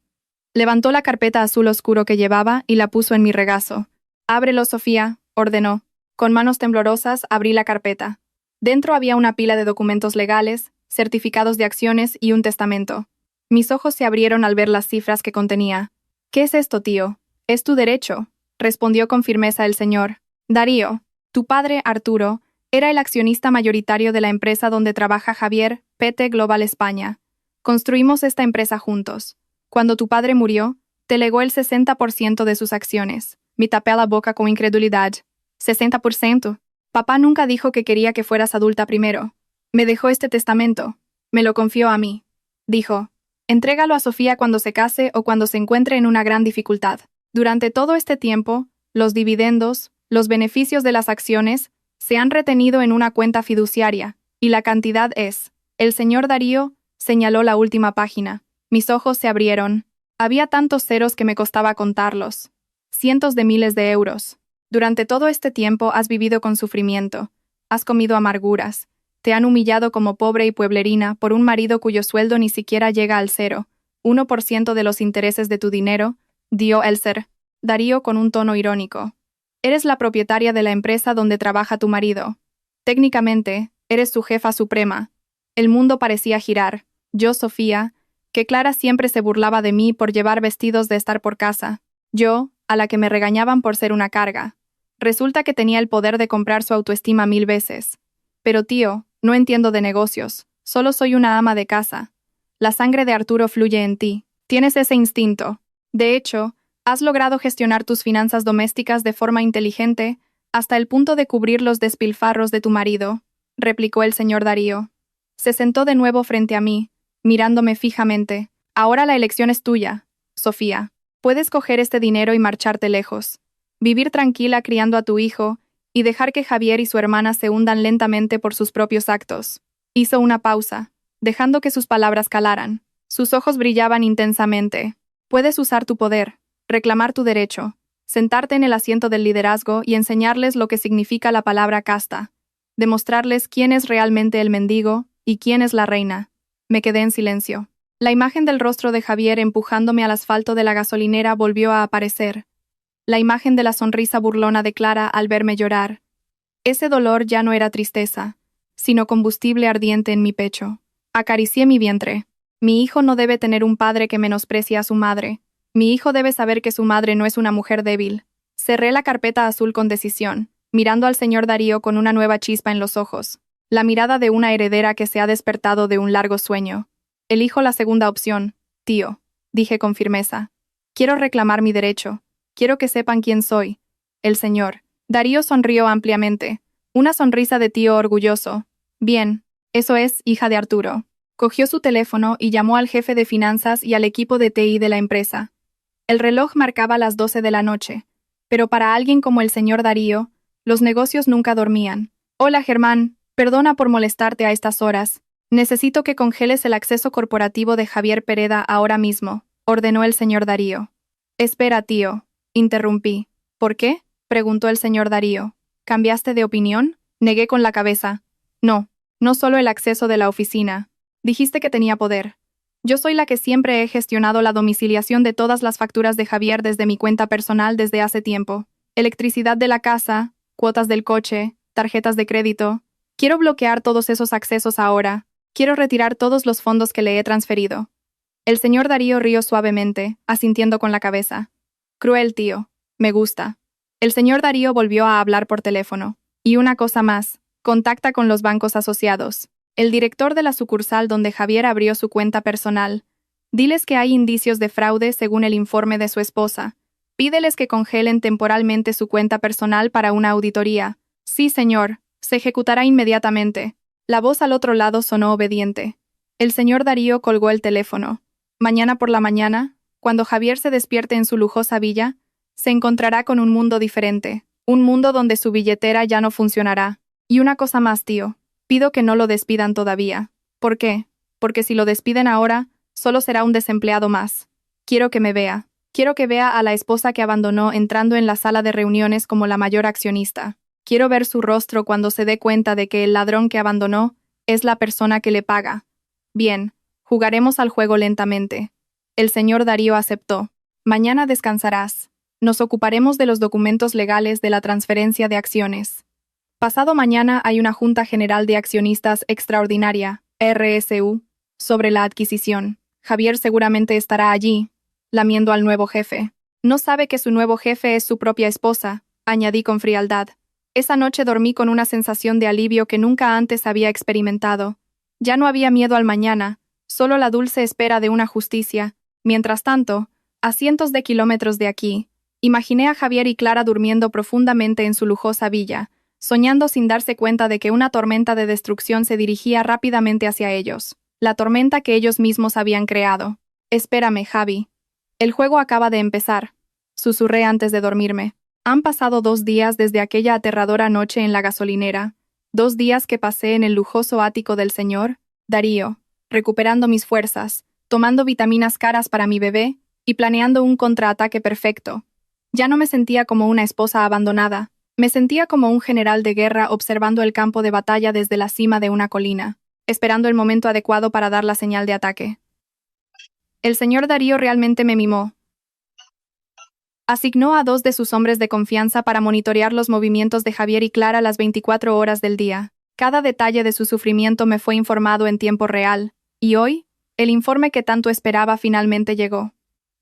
Levantó la carpeta azul oscuro que llevaba y la puso en mi regazo. «Ábrelo, Sofía», ordenó. Con manos temblorosas abrí la carpeta. Dentro había una pila de documentos legales, certificados de acciones y un testamento. Mis ojos se abrieron al ver las cifras que contenía. «¿Qué es esto, tío?» «Es tu derecho», respondió con firmeza el señor Darío. «Tu padre, Arturo, era el accionista mayoritario de la empresa donde trabaja Javier, PT Global España. Construimos esta empresa juntos. Cuando tu padre murió, te legó el 60% de sus acciones». Me tapé la boca con incredulidad. «¿60%? Papá nunca dijo que quería que fueras adulta primero. Me dejó este testamento. Me lo confió a mí. Dijo, entrégalo a Sofía cuando se case o cuando se encuentre en una gran dificultad. Durante todo este tiempo, los dividendos, los beneficios de las acciones, se han retenido en una cuenta fiduciaria, y la cantidad es». El señor Darío Señaló la última página. Mis ojos se abrieron. Había tantos ceros que me costaba contarlos. Cientos de miles de euros. Durante todo este tiempo has vivido con sufrimiento. Has comido amarguras. Te han humillado como pobre y pueblerina por un marido cuyo sueldo ni siquiera llega al 0,1% de los intereses de tu dinero, dio Elser. Darío con un tono irónico. Eres la propietaria de la empresa donde trabaja tu marido. Técnicamente, eres su jefa suprema. El mundo parecía girar. Yo, Sofía, que Clara siempre se burlaba de mí por llevar vestidos de estar por casa. Yo, a la que me regañaban por ser una carga. Resulta que tenía el poder de comprar su autoestima 1000 veces. Pero tío, no entiendo de negocios. Solo soy una ama de casa. La sangre de Arturo fluye en ti. Tienes ese instinto. De hecho, has logrado gestionar tus finanzas domésticas de forma inteligente hasta el punto de cubrir los despilfarros de tu marido, replicó el señor Darío. Se sentó de nuevo frente a mí, mirándome fijamente. Ahora la elección es tuya, Sofía. Puedes coger este dinero y marcharte lejos. Vivir tranquila criando a tu hijo y dejar que Javier y su hermana se hundan lentamente por sus propios actos. Hizo una pausa, dejando que sus palabras calaran. Sus ojos brillaban intensamente. Puedes usar tu poder, reclamar tu derecho, sentarte en el asiento del liderazgo y enseñarles lo que significa la palabra casta. Demostrarles quién es realmente el mendigo y quién es la reina. Me quedé en silencio. La imagen del rostro de Javier empujándome al asfalto de la gasolinera volvió a aparecer. La imagen de la sonrisa burlona de Clara al verme llorar. Ese dolor ya no era tristeza, sino combustible ardiente en mi pecho. Acaricié mi vientre. Mi hijo no debe tener un padre que menosprecie a su madre. Mi hijo debe saber que su madre no es una mujer débil. Cerré la carpeta azul con decisión, mirando al señor Darío con una nueva chispa en los ojos. La mirada de una heredera que se ha despertado de un largo sueño. Elijo la segunda opción, tío, dije con firmeza. Quiero reclamar mi derecho. Quiero que sepan quién soy. El señor. Darío sonrió ampliamente. Una sonrisa de tío orgulloso. Bien, eso es, hija de Arturo. Cogió su teléfono y llamó al jefe de finanzas y al equipo de TI de la empresa. El reloj marcaba las 12 de la noche. Pero para alguien como el señor Darío, los negocios nunca dormían. Hola, Germán. Perdona por molestarte a estas horas. Necesito que congeles el acceso corporativo de Javier Pereda ahora mismo, ordenó el señor Darío. Espera, tío, interrumpí. ¿Por qué?, preguntó el señor Darío. ¿Cambiaste de opinión? Negué con la cabeza. No, no solo el acceso de la oficina. Dijiste que tenía poder. Yo soy la que siempre he gestionado la domiciliación de todas las facturas de Javier desde mi cuenta personal desde hace tiempo. Electricidad de la casa, cuotas del coche, tarjetas de crédito. Quiero bloquear todos esos accesos ahora. Quiero retirar todos los fondos que le he transferido. El señor Darío rió suavemente, asintiendo con la cabeza. Cruel, tío. Me gusta. El señor Darío volvió a hablar por teléfono. Y una cosa más. Contacta con los bancos asociados. El director de la sucursal donde Javier abrió su cuenta personal. Diles que hay indicios de fraude según el informe de su esposa. Pídeles que congelen temporalmente su cuenta personal para una auditoría. Sí, señor. Se ejecutará inmediatamente. La voz al otro lado sonó obediente. El señor Darío colgó el teléfono. Mañana por la mañana, cuando Javier se despierte en su lujosa villa, se encontrará con un mundo diferente, un mundo donde su billetera ya no funcionará. Y una cosa más, tío. Pido que no lo despidan todavía. ¿Por qué? Porque si lo despiden ahora, solo será un desempleado más. Quiero que me vea. Quiero que vea a la esposa que abandonó entrando en la sala de reuniones como la mayor accionista. Quiero ver su rostro cuando se dé cuenta de que el ladrón que abandonó es la persona que le paga. Bien, jugaremos al juego lentamente. El señor Darío aceptó. Mañana descansarás. Nos ocuparemos de los documentos legales de la transferencia de acciones. Pasado mañana hay una Junta General de Accionistas Extraordinaria, RSU, sobre la adquisición. Javier seguramente estará allí, lamiendo al nuevo jefe. No sabe que su nuevo jefe es su propia esposa, añadí con frialdad. Esa noche dormí con una sensación de alivio que nunca antes había experimentado. Ya no había miedo al mañana, solo la dulce espera de una justicia. Mientras tanto, a cientos de kilómetros de aquí, imaginé a Javier y Clara durmiendo profundamente en su lujosa villa, soñando sin darse cuenta de que una tormenta de destrucción se dirigía rápidamente hacia ellos, la tormenta que ellos mismos habían creado. Espérame, Javi. El juego acaba de empezar, susurré antes de dormirme. Han pasado 2 días desde aquella aterradora noche en la gasolinera, 2 días que pasé en el lujoso ático del señor Darío. recuperando mis fuerzas, tomando vitaminas caras para mi bebé y planeando un contraataque perfecto. Ya no me sentía como una esposa abandonada, me sentía como un general de guerra observando el campo de batalla desde la cima de una colina, esperando el momento adecuado para dar la señal de ataque. El señor Darío realmente me mimó. Asignó a 2 de sus hombres de confianza para monitorear los movimientos de Javier y Clara las 24 horas del día. Cada detalle de su sufrimiento me fue informado en tiempo real, y hoy, el informe que tanto esperaba finalmente llegó.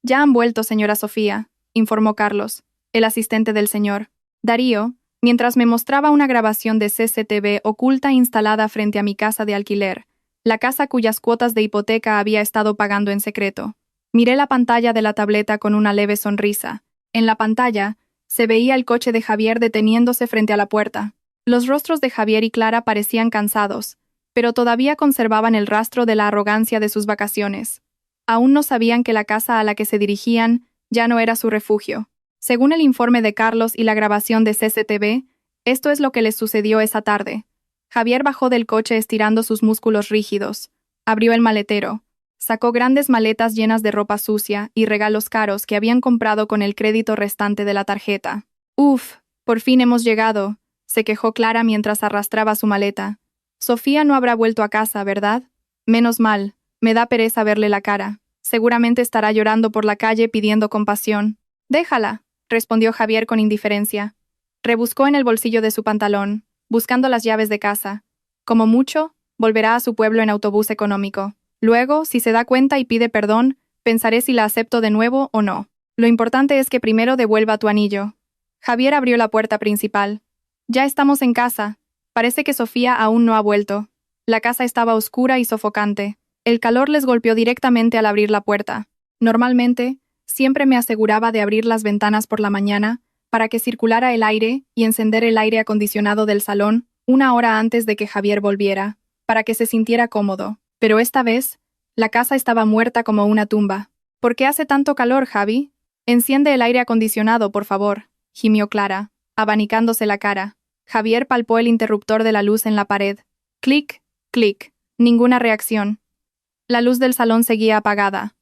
Ya han vuelto, señora Sofía, informó Carlos, el asistente del señor Darío, mientras me mostraba una grabación de CCTV oculta instalada frente a mi casa de alquiler, la casa cuyas cuotas de hipoteca había estado pagando en secreto. Miré la pantalla de la tableta con una leve sonrisa. En la pantalla, se veía el coche de Javier deteniéndose frente a la puerta. Los rostros de Javier y Clara parecían cansados, pero todavía conservaban el rastro de la arrogancia de sus vacaciones. Aún no sabían que la casa a la que se dirigían ya no era su refugio. Según el informe de Carlos y la grabación de CCTV, esto es lo que les sucedió esa tarde. Javier bajó del coche estirando sus músculos rígidos, abrió el maletero, sacó grandes maletas llenas de ropa sucia y regalos caros que habían comprado con el crédito restante de la tarjeta. «Uf, por fin hemos llegado», se quejó Clara mientras arrastraba su maleta. «Sofía no habrá vuelto a casa, ¿verdad? Menos mal, me da pereza verle la cara. Seguramente estará llorando por la calle pidiendo compasión». «Déjala», respondió Javier con indiferencia. Rebuscó en el bolsillo de su pantalón, buscando las llaves de casa. Como mucho, volverá a su pueblo en autobús económico. Luego, si se da cuenta y pide perdón, pensaré si la acepto de nuevo o no. Lo importante es que primero devuelva tu anillo. Javier abrió la puerta principal. «Ya estamos en casa. Parece que Sofía aún no ha vuelto». La casa estaba oscura y sofocante. El calor les golpeó directamente al abrir la puerta. Normalmente, siempre me aseguraba de abrir las ventanas por la mañana para que circulara el aire y encender el aire acondicionado del salón 1 hora antes de que Javier volviera, para que se sintiera cómodo. Pero esta vez, la casa estaba muerta como una tumba. «¿Por qué hace tanto calor, Javi? Enciende el aire acondicionado, por favor», gimió Clara, abanicándose la cara. Javier palpó el interruptor de la luz en la pared. Clic, clic. Ninguna reacción. La luz del salón seguía apagada.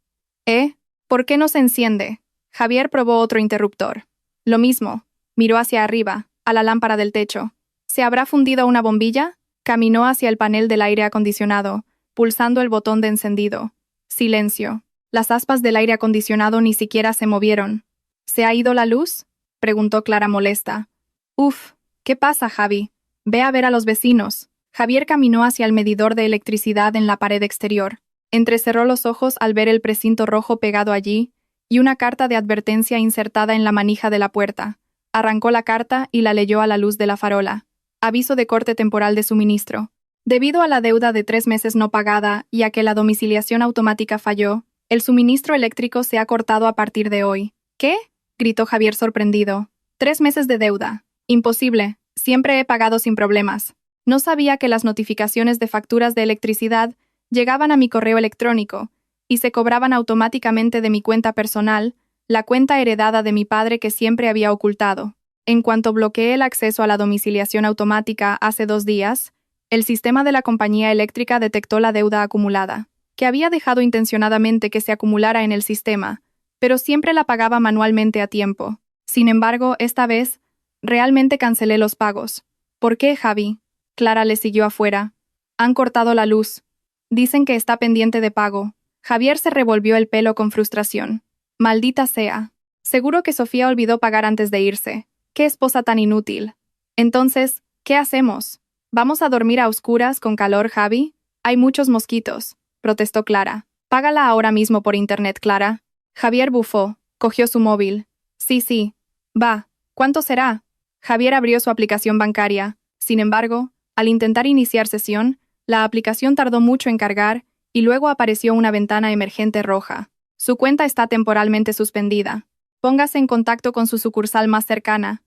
¿Por qué no se enciende? Javier probó otro interruptor. Lo mismo. Miró hacia arriba, a la lámpara del techo. ¿Se habrá fundido una bombilla? Caminó hacia el panel del aire acondicionado, pulsando el botón de encendido. Silencio. Las aspas del aire acondicionado ni siquiera se movieron. ¿Se ha ido la luz?, preguntó Clara molesta. «Uf, ¿qué pasa, Javi? Ve a ver a los vecinos». Javier caminó hacia el medidor de electricidad en la pared exterior. Entrecerró los ojos al ver el precinto rojo pegado allí y una carta de advertencia insertada en la manija de la puerta. Arrancó la carta y la leyó a la luz de la farola. Aviso de corte temporal de suministro. Debido a la deuda de 3 meses no pagada y a que la domiciliación automática falló, el suministro eléctrico se ha cortado a partir de hoy. ¿Qué?, gritó Javier sorprendido. 3 meses de deuda. Imposible. Siempre he pagado sin problemas. No sabía que las notificaciones de facturas de electricidad llegaban a mi correo electrónico y se cobraban automáticamente de mi cuenta personal, la cuenta heredada de mi padre que siempre había ocultado. En cuanto bloqueé el acceso a la domiciliación automática hace 2 días, el sistema de la compañía eléctrica detectó la deuda acumulada, que había dejado intencionadamente que se acumulara en el sistema, pero siempre la pagaba manualmente a tiempo. Sin embargo, esta vez, realmente cancelé los pagos. ¿Por qué, Javi? Clara le siguió afuera. Han cortado la luz. Dicen que está pendiente de pago. Javier se revolvió el pelo con frustración. Maldita sea. Seguro que Sofía olvidó pagar antes de irse. ¡Qué esposa tan inútil! Entonces, ¿qué hacemos? ¿Vamos a dormir a oscuras con calor, Javi? Hay muchos mosquitos, protestó Clara. Págala ahora mismo por internet, Clara. Javier bufó, cogió su móvil. Sí. Va. ¿Cuánto será? Javier abrió su aplicación bancaria. Sin embargo, al intentar iniciar sesión, la aplicación tardó mucho en cargar y luego apareció una ventana emergente roja. Su cuenta está temporalmente suspendida. Póngase en contacto con su sucursal más cercana.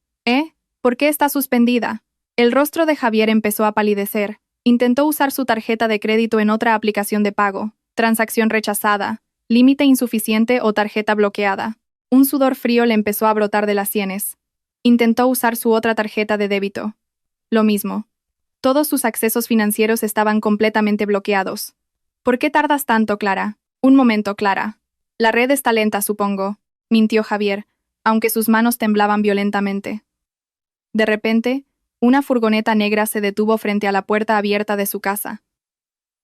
¿Por qué está suspendida? El rostro de Javier empezó a palidecer. Intentó usar su tarjeta de crédito en otra aplicación de pago. Transacción rechazada, límite insuficiente o tarjeta bloqueada. Un sudor frío le empezó a brotar de las sienes. Intentó usar su otra tarjeta de débito. Lo mismo. Todos sus accesos financieros estaban completamente bloqueados. ¿Por qué tardas tanto, Clara? Un momento, Clara. La red está lenta, supongo, mintió Javier, aunque sus manos temblaban violentamente. De repente, una furgoneta negra se detuvo frente a la puerta abierta de su casa.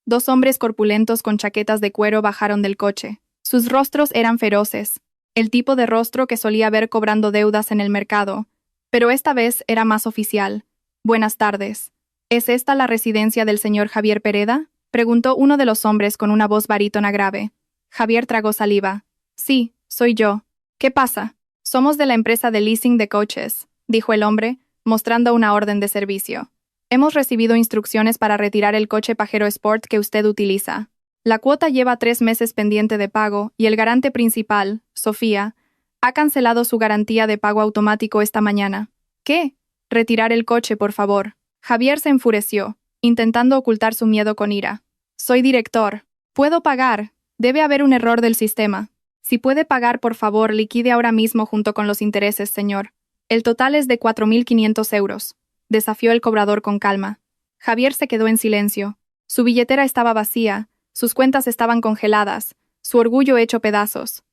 Dos hombres corpulentos con chaquetas de cuero bajaron del coche. Sus rostros eran feroces, el tipo de rostro que solía ver cobrando deudas en el mercado, pero esta vez era más oficial. Buenas tardes. ¿Es esta la residencia del señor Javier Pereda? Preguntó uno de los hombres con una voz barítona grave. Javier tragó saliva. Sí, soy yo. ¿Qué pasa? Somos de la empresa de leasing de coches, dijo el hombre, mostrando una orden de servicio. Hemos recibido instrucciones para retirar el coche Pajero Sport que usted utiliza. La cuota lleva 3 meses pendiente de pago y el garante principal, Sofía, ha cancelado su garantía de pago automático esta mañana. ¿Qué? Retirar el coche, por favor. Javier se enfureció, intentando ocultar su miedo con ira. Soy director. Puedo pagar. Debe haber un error del sistema. Si puede pagar, por favor, liquide ahora mismo junto con los intereses, señor. El total es de 4.500 euros. Desafió el cobrador con calma. Javier se quedó en silencio. Su billetera estaba vacía, sus cuentas estaban congeladas, su orgullo hecho pedazos.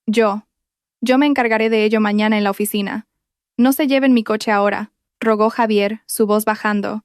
Yo me encargaré de ello mañana en la oficina. No se lleven mi coche ahora, rogó Javier, su voz bajando.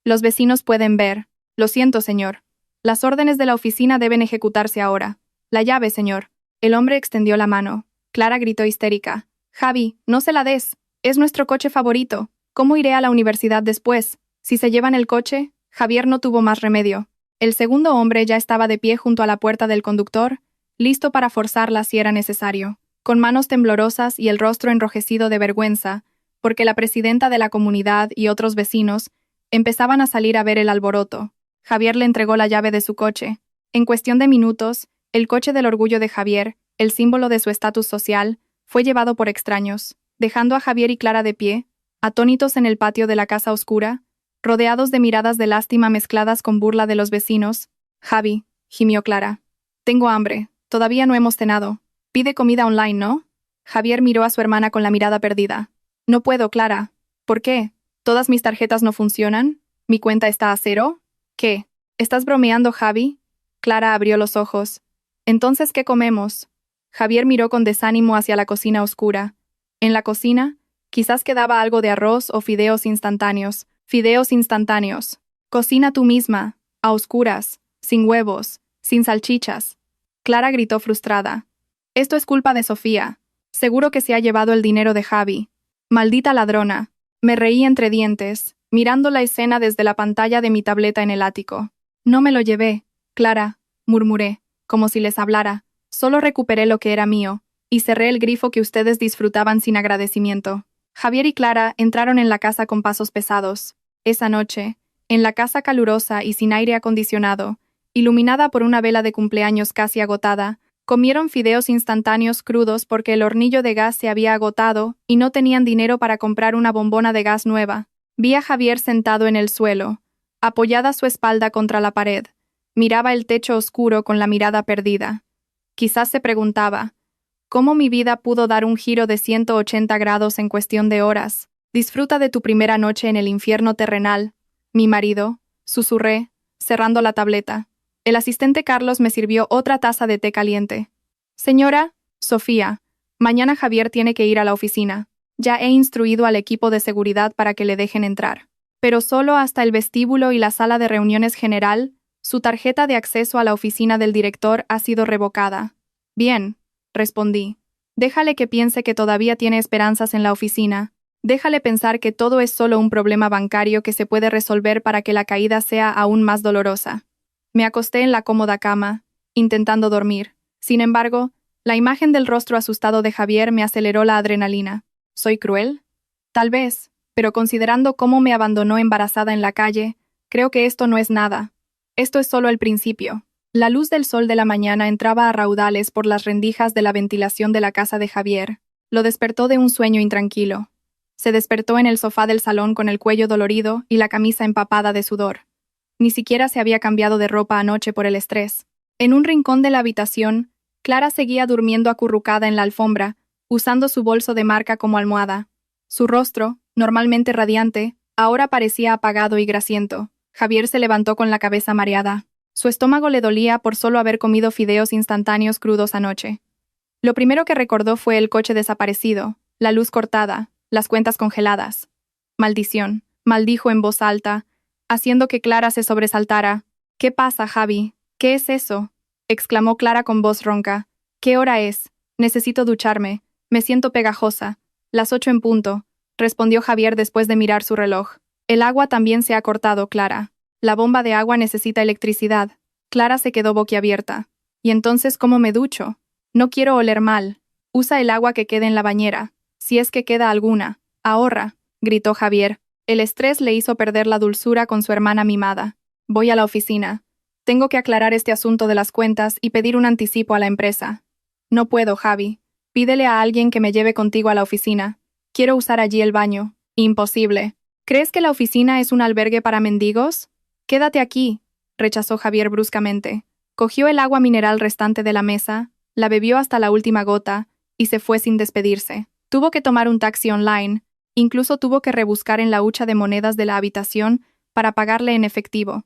Los vecinos pueden ver. Lo siento, señor. Las órdenes de la oficina deben ejecutarse ahora. La llave, señor. El hombre extendió la mano. Clara gritó histérica. Javi, no se la des. Es nuestro coche favorito. ¿Cómo iré a la universidad después? Si se llevan el coche, Javier no tuvo más remedio. El segundo hombre ya estaba de pie junto a la puerta del conductor, listo para forzarla si era necesario, con manos temblorosas y el rostro enrojecido de vergüenza, porque la presidenta de la comunidad y otros vecinos empezaban a salir a ver el alboroto. Javier le entregó la llave de su coche. En cuestión de minutos, el coche del orgullo de Javier, el símbolo de su estatus social, fue llevado por extraños, dejando a Javier y Clara de pie, atónitos en el patio de la casa oscura, rodeados de miradas de lástima mezcladas con burla de los vecinos. Javi, gimió Clara. Tengo hambre. Todavía no hemos cenado. Pide comida online, ¿no? Javier miró a su hermana con la mirada perdida. No puedo, Clara. ¿Por qué? ¿Todas mis tarjetas no funcionan? ¿Mi cuenta está a cero? ¿Qué? ¿Estás bromeando, Javi? Clara abrió los ojos. Entonces, ¿qué comemos? Javier miró con desánimo hacia la cocina oscura. En la cocina, quizás quedaba algo de arroz o fideos instantáneos. Fideos instantáneos. Cocina tú misma, a oscuras, sin huevos, sin salchichas. Clara gritó frustrada. Esto es culpa de Sofía. Seguro que se ha llevado el dinero de Javi. Maldita ladrona. Me reí entre dientes, mirando la escena desde la pantalla de mi tableta en el ático. No me lo llevé, Clara, murmuré, como si les hablara. Solo recuperé lo que era mío, y cerré el grifo que ustedes disfrutaban sin agradecimiento. Javier y Clara entraron en la casa con pasos pesados. Esa noche, en la casa calurosa y sin aire acondicionado, iluminada por una vela de cumpleaños casi agotada, comieron fideos instantáneos crudos porque el hornillo de gas se había agotado y no tenían dinero para comprar una bombona de gas nueva. Vi a Javier sentado en el suelo, apoyada su espalda contra la pared. Miraba el techo oscuro con la mirada perdida. Quizás se preguntaba, ¿cómo mi vida pudo dar un giro de 180 grados en cuestión de horas? Disfruta de tu primera noche en el infierno terrenal, mi marido, susurré, cerrando la tableta. El asistente Carlos me sirvió otra taza de té caliente. Señora, Sofía, mañana Javier tiene que ir a la oficina. Ya he instruido al equipo de seguridad para que le dejen entrar. Pero solo hasta el vestíbulo y la sala de reuniones general, su tarjeta de acceso a la oficina del director ha sido revocada. Bien, respondí. Déjale que piense que todavía tiene esperanzas en la oficina. Déjale pensar que todo es solo un problema bancario que se puede resolver para que la caída sea aún más dolorosa. Me acosté en la cómoda cama, intentando dormir. Sin embargo, la imagen del rostro asustado de Javier me aceleró la adrenalina. ¿Soy cruel? Tal vez, pero considerando cómo me abandonó embarazada en la calle, creo que esto no es nada. Esto es solo el principio. La luz del sol de la mañana entraba a raudales por las rendijas de la ventilación de la casa de Javier. Lo despertó de un sueño intranquilo. Se despertó en el sofá del salón con el cuello dolorido y la camisa empapada de sudor. Ni siquiera se había cambiado de ropa anoche por el estrés. En un rincón de la habitación, Clara seguía durmiendo acurrucada en la alfombra, usando su bolso de marca como almohada. Su rostro, normalmente radiante, ahora parecía apagado y grasiento. Javier se levantó con la cabeza mareada. Su estómago le dolía por solo haber comido fideos instantáneos crudos anoche. Lo primero que recordó fue el coche desaparecido, la luz cortada, las cuentas congeladas. Maldición, maldijo en voz alta, haciendo que Clara se sobresaltara. ¿Qué pasa, Javi? ¿Qué es eso?, exclamó Clara con voz ronca. ¿Qué hora es? Necesito ducharme. Me siento pegajosa. Las 8 en punto, respondió Javier después de mirar su reloj. El agua también se ha cortado, Clara. La bomba de agua necesita electricidad. Clara se quedó boquiabierta. ¿Y entonces cómo me ducho? No quiero oler mal. Usa el agua que quede en la bañera. Si es que queda alguna. Ahorra, gritó Javier. El estrés le hizo perder la dulzura con su hermana mimada. Voy a la oficina. Tengo que aclarar este asunto de las cuentas y pedir un anticipo a la empresa. No puedo, Javi. Pídele a alguien que me lleve contigo a la oficina. Quiero usar allí el baño. Imposible. ¿Crees que la oficina es un albergue para mendigos? Quédate aquí, rechazó Javier bruscamente. Cogió el agua mineral restante de la mesa, la bebió hasta la última gota y se fue sin despedirse. Tuvo que tomar un taxi online, incluso tuvo que rebuscar en la hucha de monedas de la habitación para pagarle en efectivo.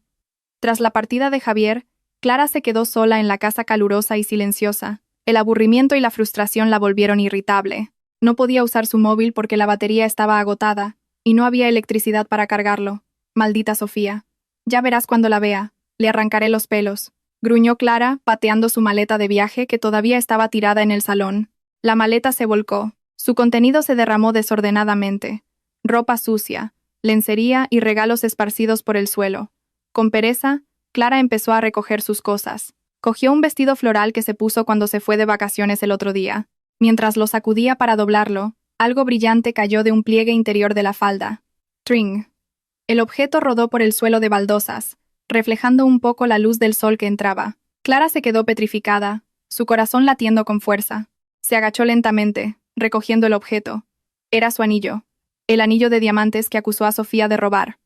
Tras la partida de Javier, Clara se quedó sola en la casa calurosa y silenciosa. El aburrimiento y la frustración la volvieron irritable. No podía usar su móvil porque la batería estaba agotada y no había electricidad para cargarlo. Maldita Sofía. Ya verás cuando la vea. Le arrancaré los pelos. Gruñó Clara, pateando su maleta de viaje que todavía estaba tirada en el salón. La maleta se volcó. Su contenido se derramó desordenadamente. Ropa sucia, lencería y regalos esparcidos por el suelo. Con pereza, Clara empezó a recoger sus cosas. Cogió un vestido floral que se puso cuando se fue de vacaciones el otro día. Mientras lo sacudía para doblarlo, algo brillante cayó de un pliegue interior de la falda. Tring. El objeto rodó por el suelo de baldosas, reflejando un poco la luz del sol que entraba. Clara se quedó petrificada, su corazón latiendo con fuerza. Se agachó lentamente, recogiendo el objeto. Era su anillo. El anillo de diamantes que acusó a Sofía de robar.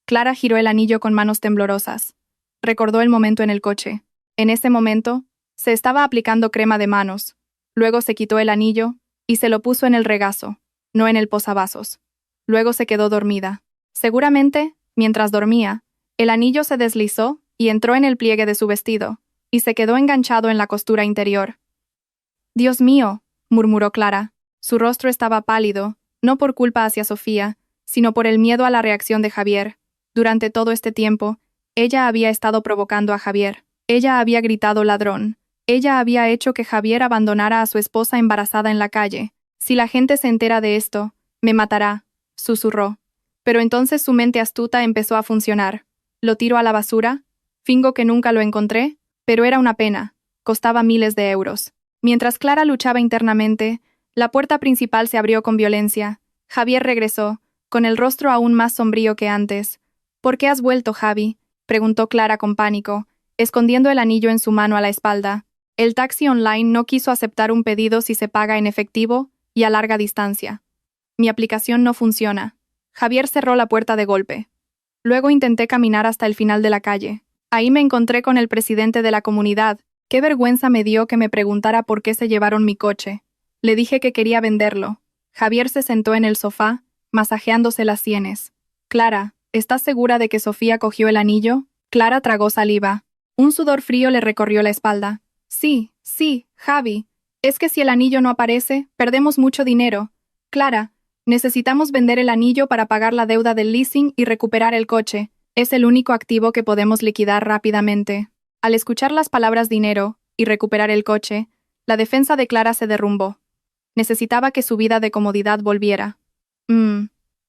Clara giró el anillo con manos temblorosas. Recordó el momento en el coche. En ese momento, se estaba aplicando crema de manos. Luego se quitó el anillo y se lo puso en el regazo, no en el posavasos. Luego se quedó dormida. Seguramente, mientras dormía, el anillo se deslizó y entró en el pliegue de su vestido, y se quedó enganchado en la costura interior. «Dios mío», murmuró Clara. Su rostro estaba pálido, no por culpa hacia Sofía, sino por el miedo a la reacción de Javier. Durante todo este tiempo, ella había estado provocando a Javier. Ella había gritado ladrón. Ella había hecho que Javier abandonara a su esposa embarazada en la calle. «Si la gente se entera de esto, me matará», susurró. Pero entonces su mente astuta empezó a funcionar. ¿Lo tiro a la basura? ¿Fingo que nunca lo encontré? Pero era una pena. Costaba miles de euros. Mientras Clara luchaba internamente, la puerta principal se abrió con violencia. Javier regresó, con el rostro aún más sombrío que antes. «¿Por qué has vuelto, Javi?», preguntó Clara con pánico, escondiendo el anillo en su mano a la espalda. El taxi online no quiso aceptar un pedido si se paga en efectivo y a larga distancia. «Mi aplicación no funciona». Javier cerró la puerta de golpe. Luego intenté caminar hasta el final de la calle. Ahí me encontré con el presidente de la comunidad. Qué vergüenza me dio que me preguntara por qué se llevaron mi coche. Le dije que quería venderlo. Javier se sentó en el sofá, masajeándose las sienes. «Clara, ¿estás segura de que Sofía cogió el anillo?» Clara tragó saliva. Un sudor frío le recorrió la espalda. «Sí, Javi. Es que si el anillo no aparece, perdemos mucho dinero. Clara, necesitamos vender el anillo para pagar la deuda del leasing y recuperar el coche. Es el único activo que podemos liquidar rápidamente». Al escuchar las palabras dinero y recuperar el coche, la defensa de Clara se derrumbó. Necesitaba que su vida de comodidad volviera.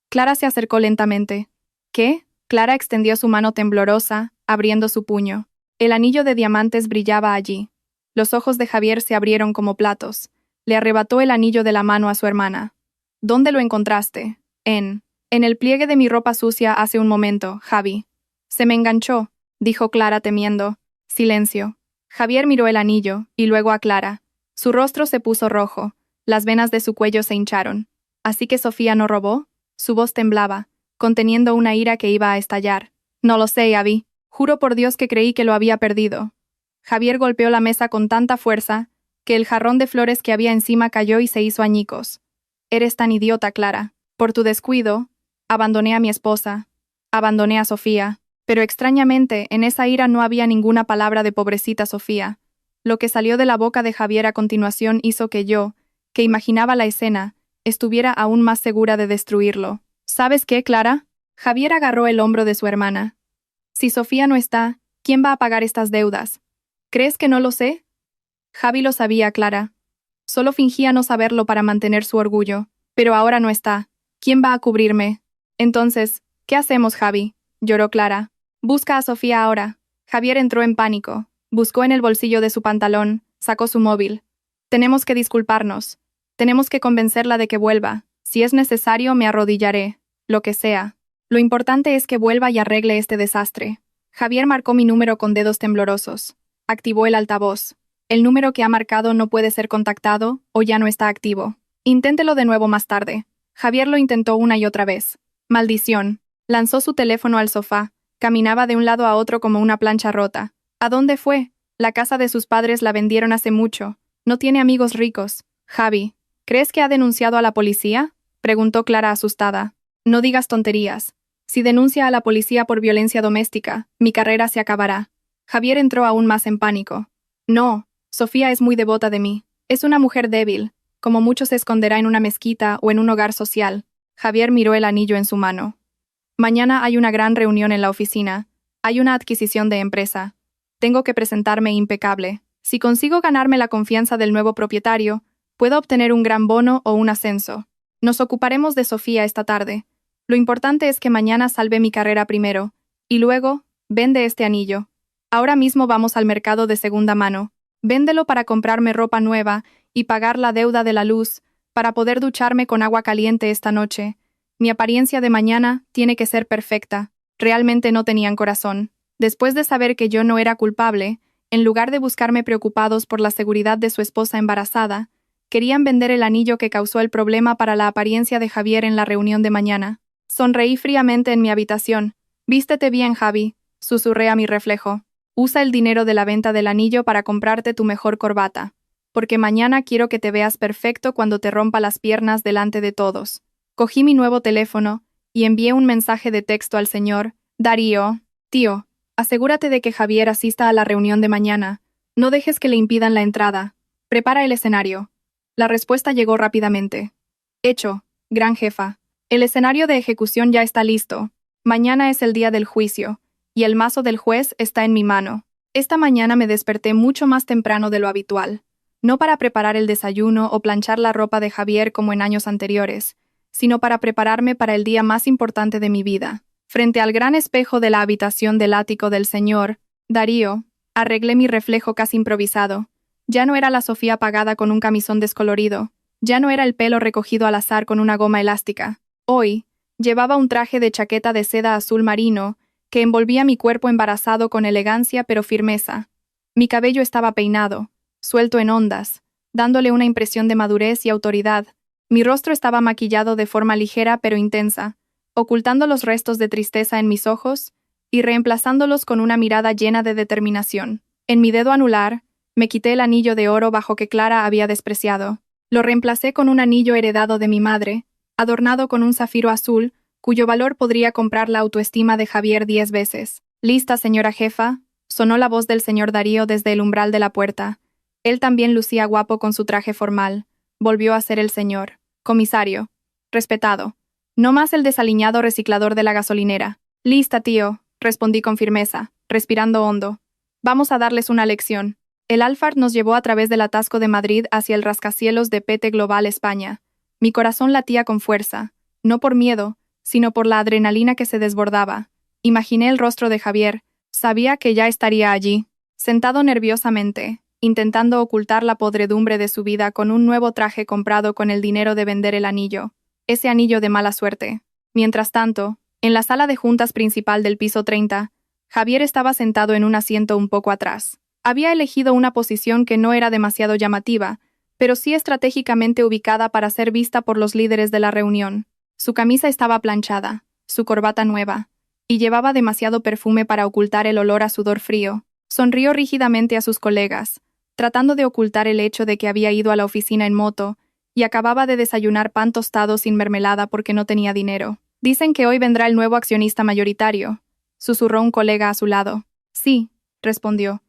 Clara se acercó lentamente. ¿Qué? Clara extendió su mano temblorosa, abriendo su puño. El anillo de diamantes brillaba allí. Los ojos de Javier se abrieron como platos. Le arrebató el anillo de la mano a su hermana. «¿Dónde lo encontraste?» En el pliegue de mi ropa sucia hace un momento, Javi». «Se me enganchó», dijo Clara temiendo. Silencio. Javier miró el anillo, y luego a Clara. Su rostro se puso rojo, las venas de su cuello se hincharon. ¿Así que Sofía no robó? Su voz temblaba, conteniendo una ira que iba a estallar. «No lo sé, Abby. Juro por Dios que creí que lo había perdido». Javier golpeó la mesa con tanta fuerza que el jarrón de flores que había encima cayó y se hizo añicos. «Eres tan idiota, Clara. Por tu descuido, abandoné a mi esposa. Abandoné a Sofía». Pero extrañamente, en esa ira no había ninguna palabra de pobrecita Sofía. Lo que salió de la boca de Javier a continuación hizo que yo, que imaginaba la escena, estuviera aún más segura de destruirlo. ¿Sabes qué, Clara? Javier agarró el hombro de su hermana. Si Sofía no está, ¿quién va a pagar estas deudas? ¿Crees que no lo sé? Javi lo sabía, Clara. Solo fingía no saberlo para mantener su orgullo. Pero ahora no está. ¿Quién va a cubrirme? Entonces, ¿qué hacemos, Javi? Lloró Clara. Busca a Sofía ahora. Javier entró en pánico. Buscó en el bolsillo de su pantalón, sacó su móvil. Tenemos que disculparnos. Tenemos que convencerla de que vuelva. Si es necesario, me arrodillaré. Lo que sea. Lo importante es que vuelva y arregle este desastre. Javier marcó mi número con dedos temblorosos. Activó el altavoz. El número que ha marcado no puede ser contactado o ya no está activo. Inténtelo de nuevo más tarde. Javier lo intentó una y otra vez. Maldición. Lanzó su teléfono al sofá. Caminaba de un lado a otro como una plancha rota. ¿A dónde fue? La casa de sus padres la vendieron hace mucho. No tiene amigos ricos. Javi, ¿crees que ha denunciado a la policía? Preguntó Clara asustada. No digas tonterías. Si denuncia a la policía por violencia doméstica, mi carrera se acabará. Javier entró aún más en pánico. No, Sofía es muy devota de mí. Es una mujer débil. Como mucho se esconderá en una mezquita o en un hogar social. Javier miró el anillo en su mano. Mañana hay una gran reunión en la oficina. Hay una adquisición de empresa. Tengo que presentarme impecable. Si consigo ganarme la confianza del nuevo propietario, puedo obtener un gran bono o un ascenso. Nos ocuparemos de Sofía esta tarde. Lo importante es que mañana salve mi carrera primero, y luego, vende este anillo. Ahora mismo vamos al mercado de segunda mano. Véndelo para comprarme ropa nueva y pagar la deuda de la luz, para poder ducharme con agua caliente esta noche. Mi apariencia de mañana tiene que ser perfecta. Realmente no tenían corazón. Después de saber que yo no era culpable, en lugar de buscarme preocupados por la seguridad de su esposa embarazada, querían vender el anillo que causó el problema para la apariencia de Javier en la reunión de mañana. Sonreí fríamente en mi habitación. Vístete bien, Javi, susurré a mi reflejo. Usa el dinero de la venta del anillo para comprarte tu mejor corbata. Porque mañana quiero que te veas perfecto cuando te rompa las piernas delante de todos. Cogí mi nuevo teléfono y envié un mensaje de texto al señor Darío. Tío, asegúrate de que Javier asista a la reunión de mañana. No dejes que le impidan la entrada. Prepara el escenario. La respuesta llegó rápidamente. Hecho, gran jefa. El escenario de ejecución ya está listo. Mañana es el día del juicio, y el mazo del juez está en mi mano. Esta mañana me desperté mucho más temprano de lo habitual. No para preparar el desayuno o planchar la ropa de Javier como en años anteriores, sino para prepararme para el día más importante de mi vida. Frente al gran espejo de la habitación del ático del señor Darío, arreglé mi reflejo casi improvisado. Ya no era la Sofía apagada con un camisón descolorido. Ya no era el pelo recogido al azar con una goma elástica. Hoy, llevaba un traje de chaqueta de seda azul marino que envolvía mi cuerpo embarazado con elegancia pero firmeza. Mi cabello estaba peinado, suelto en ondas, dándole una impresión de madurez y autoridad. Mi rostro estaba maquillado de forma ligera pero intensa, ocultando los restos de tristeza en mis ojos y reemplazándolos con una mirada llena de determinación. En mi dedo anular, me quité el anillo de oro bajo que Clara había despreciado. Lo reemplacé con un anillo heredado de mi madre, adornado con un zafiro azul, cuyo valor podría comprar la autoestima de Javier 10 veces. «Lista, señora jefa», sonó la voz del señor Darío desde el umbral de la puerta. Él también lucía guapo con su traje formal. Volvió a ser el señor comisario. Respetado. No más el desaliñado reciclador de la gasolinera. «Lista, tío», respondí con firmeza, respirando hondo. «Vamos a darles una lección». El Alphard nos llevó a través del atasco de Madrid hacia el rascacielos de PT Global España. Mi corazón latía con fuerza, no por miedo, sino por la adrenalina que se desbordaba. Imaginé el rostro de Javier. Sabía que ya estaría allí, sentado nerviosamente, intentando ocultar la podredumbre de su vida con un nuevo traje comprado con el dinero de vender el anillo. Ese anillo de mala suerte. Mientras tanto, en la sala de juntas principal del piso 30, Javier estaba sentado en un asiento un poco atrás. Había elegido una posición que no era demasiado llamativa, pero sí estratégicamente ubicada para ser vista por los líderes de la reunión. Su camisa estaba planchada, su corbata nueva, y llevaba demasiado perfume para ocultar el olor a sudor frío. Sonrió rígidamente a sus colegas, tratando de ocultar el hecho de que había ido a la oficina en moto y acababa de desayunar pan tostado sin mermelada porque no tenía dinero. Dicen que hoy vendrá el nuevo accionista mayoritario. susurró un colega a su lado. Sí, respondió.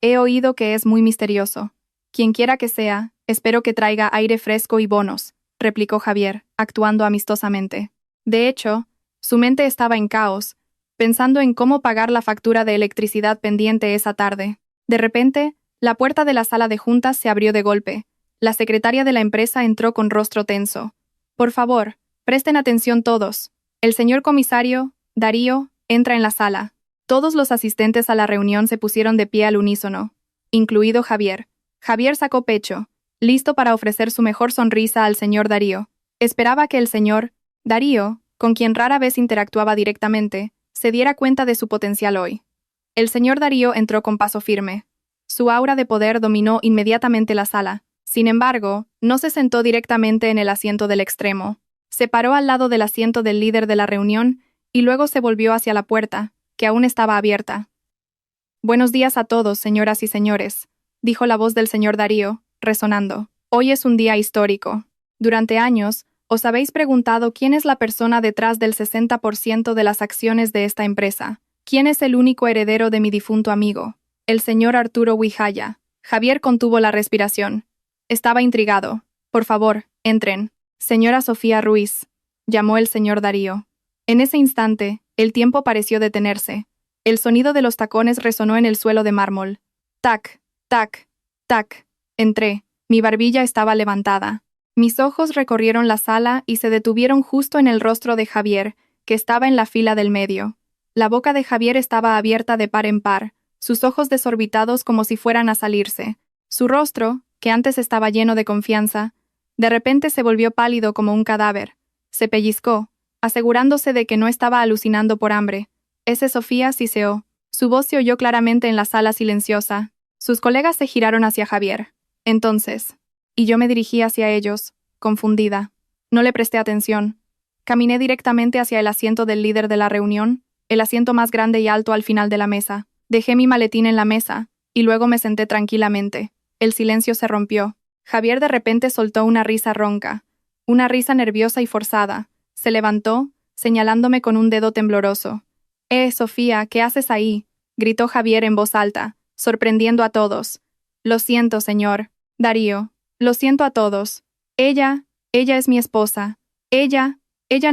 He oído que es muy misterioso. Quienquiera que sea, espero que traiga aire fresco y bonos, replicó Javier, actuando amistosamente. De hecho, su mente estaba en caos, pensando en cómo pagar la factura de electricidad pendiente esa tarde. De repente, la puerta de la sala de juntas se abrió de golpe. La secretaria de la empresa entró con rostro tenso. Por favor, presten atención todos. El señor comisario, Darío, entra en la sala. Todos los asistentes a la reunión se pusieron de pie al unísono, incluido Javier. Javier sacó pecho, listo para ofrecer su mejor sonrisa al señor Darío. Esperaba que el señor Darío, con quien rara vez interactuaba directamente, se diera cuenta de su potencial hoy. El señor Darío entró con paso firme. Su aura de poder dominó inmediatamente la sala. Sin embargo, no se sentó directamente en el asiento del extremo. Se paró al lado del asiento del líder de la reunión y luego se volvió hacia la puerta, que aún estaba abierta. Buenos días a todos, señoras y señores, dijo la voz del señor Darío, resonando. Hoy es un día histórico. Durante años, os habéis preguntado quién es la persona detrás del 60% de las acciones de esta empresa. ¿Quién es el único heredero de mi difunto amigo? El señor Arturo Huijaya. Javier contuvo la respiración. Estaba intrigado. Por favor, entren. Señora Sofía Ruiz, llamó el señor Darío. En ese instante, el tiempo pareció detenerse. El sonido de los tacones resonó en el suelo de mármol. Tac, tac, tac. Entré. Mi barbilla estaba levantada. Mis ojos recorrieron la sala y se detuvieron justo en el rostro de Javier, que estaba en la fila del medio. La boca de Javier estaba abierta de par en par, sus ojos desorbitados como si fueran a salirse. Su rostro, que antes estaba lleno de confianza, de repente se volvió pálido como un cadáver. Se pellizcó, asegurándose de que no estaba alucinando por hambre. Ese Sofía siseó. Su voz se oyó claramente en la sala silenciosa. Sus colegas se giraron hacia Javier. Entonces, y yo me dirigí hacia ellos, confundida. No le presté atención. Caminé directamente hacia el asiento del líder de la reunión, el asiento más grande y alto al final de la mesa. Dejé mi maletín en la mesa, y luego me senté tranquilamente. El silencio se rompió. Javier de repente soltó una risa ronca, una risa nerviosa y forzada. Se levantó, señalándome con un dedo tembloroso. Sofía, ¿qué haces ahí?, gritó Javier en voz alta, sorprendiendo a todos. Lo siento, señor Darío. Lo siento a todos. Ella es mi esposa. Ella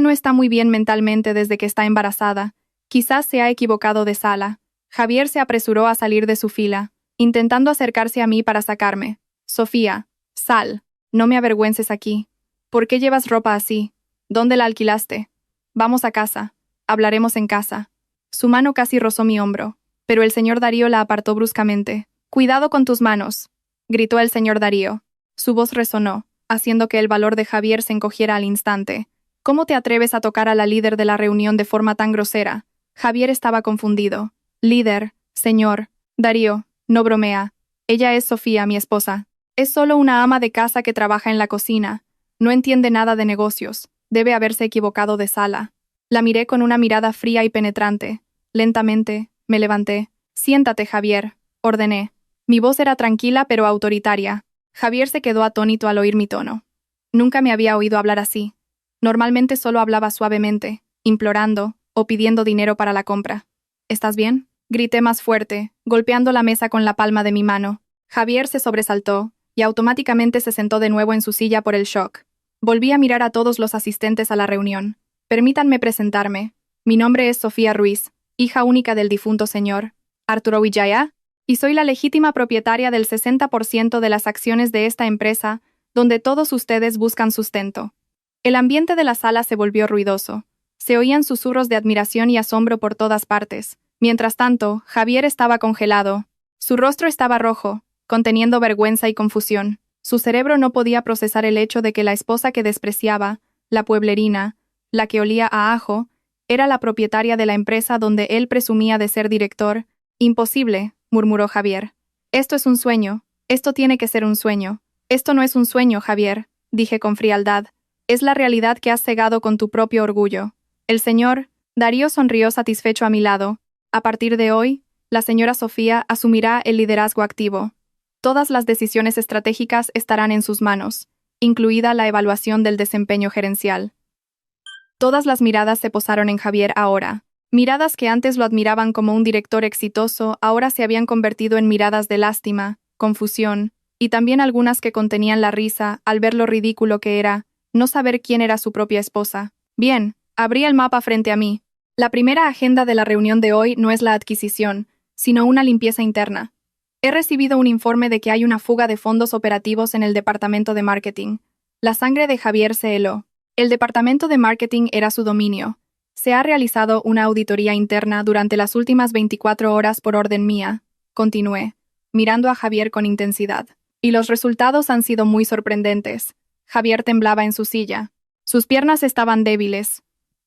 no está muy bien mentalmente desde que está embarazada. Quizás se ha equivocado de sala. Javier se apresuró a salir de su fila, intentando acercarse a mí para sacarme. Sofía, sal. No me avergüences aquí. ¿Por qué llevas ropa así? ¿Dónde la alquilaste? Vamos a casa. Hablaremos en casa. Su mano casi rozó mi hombro, pero el señor Darío la apartó bruscamente. Cuidado con tus manos, gritó el señor Darío. Su voz resonó, haciendo que el valor de Javier se encogiera al instante. ¿Cómo te atreves a tocar a la líder de la reunión de forma tan grosera? Javier estaba confundido. Líder, señor Darío, no bromea. Ella es Sofía, mi esposa. Es solo una ama de casa que trabaja en la cocina. No entiende nada de negocios. Debe haberse equivocado de sala. La miré con una mirada fría y penetrante. Lentamente, me levanté. Siéntate, Javier, ordené. Mi voz era tranquila pero autoritaria. Javier se quedó atónito al oír mi tono. Nunca me había oído hablar así. Normalmente solo hablaba suavemente, implorando o pidiendo dinero para la compra. ¿Estás bien?, grité más fuerte, golpeando la mesa con la palma de mi mano. Javier se sobresaltó y automáticamente se sentó de nuevo en su silla por el shock. Volví a mirar a todos los asistentes a la reunión. Permítanme presentarme. Mi nombre es Sofía Ruiz, hija única del difunto señor Arturo Huijaya, y soy la legítima propietaria del 60% de las acciones de esta empresa, donde todos ustedes buscan sustento. El ambiente de la sala se volvió ruidoso. Se oían susurros de admiración y asombro por todas partes. Mientras tanto, Javier estaba congelado. Su rostro estaba rojo, conteniendo vergüenza y confusión. Su cerebro no podía procesar el hecho de que la esposa que despreciaba, la pueblerina, la que olía a ajo, era la propietaria de la empresa donde él presumía de ser director. Imposible, murmuró Javier. Esto es un sueño. Esto tiene que ser un sueño. Esto no es un sueño, Javier, dije con frialdad. Es la realidad que has cegado con tu propio orgullo. El señor Darío sonrió satisfecho a mi lado. A partir de hoy, la señora Sofía asumirá el liderazgo activo. Todas las decisiones estratégicas estarán en sus manos, incluida la evaluación del desempeño gerencial. Todas las miradas se posaron en Javier ahora. Miradas que antes lo admiraban como un director exitoso, ahora se habían convertido en miradas de lástima, confusión, y también algunas que contenían la risa al ver lo ridículo que era no saber quién era su propia esposa. Bien, abrí el mapa frente a mí. La primera agenda de la reunión de hoy no es la adquisición, sino una limpieza interna. He recibido un informe de que hay una fuga de fondos operativos en el departamento de marketing. La sangre de Javier se heló. El departamento de marketing era su dominio. Se ha realizado una auditoría interna durante las últimas 24 horas por orden mía, continué, mirando a Javier con intensidad. Y los resultados han sido muy sorprendentes. Javier temblaba en su silla. Sus piernas estaban débiles.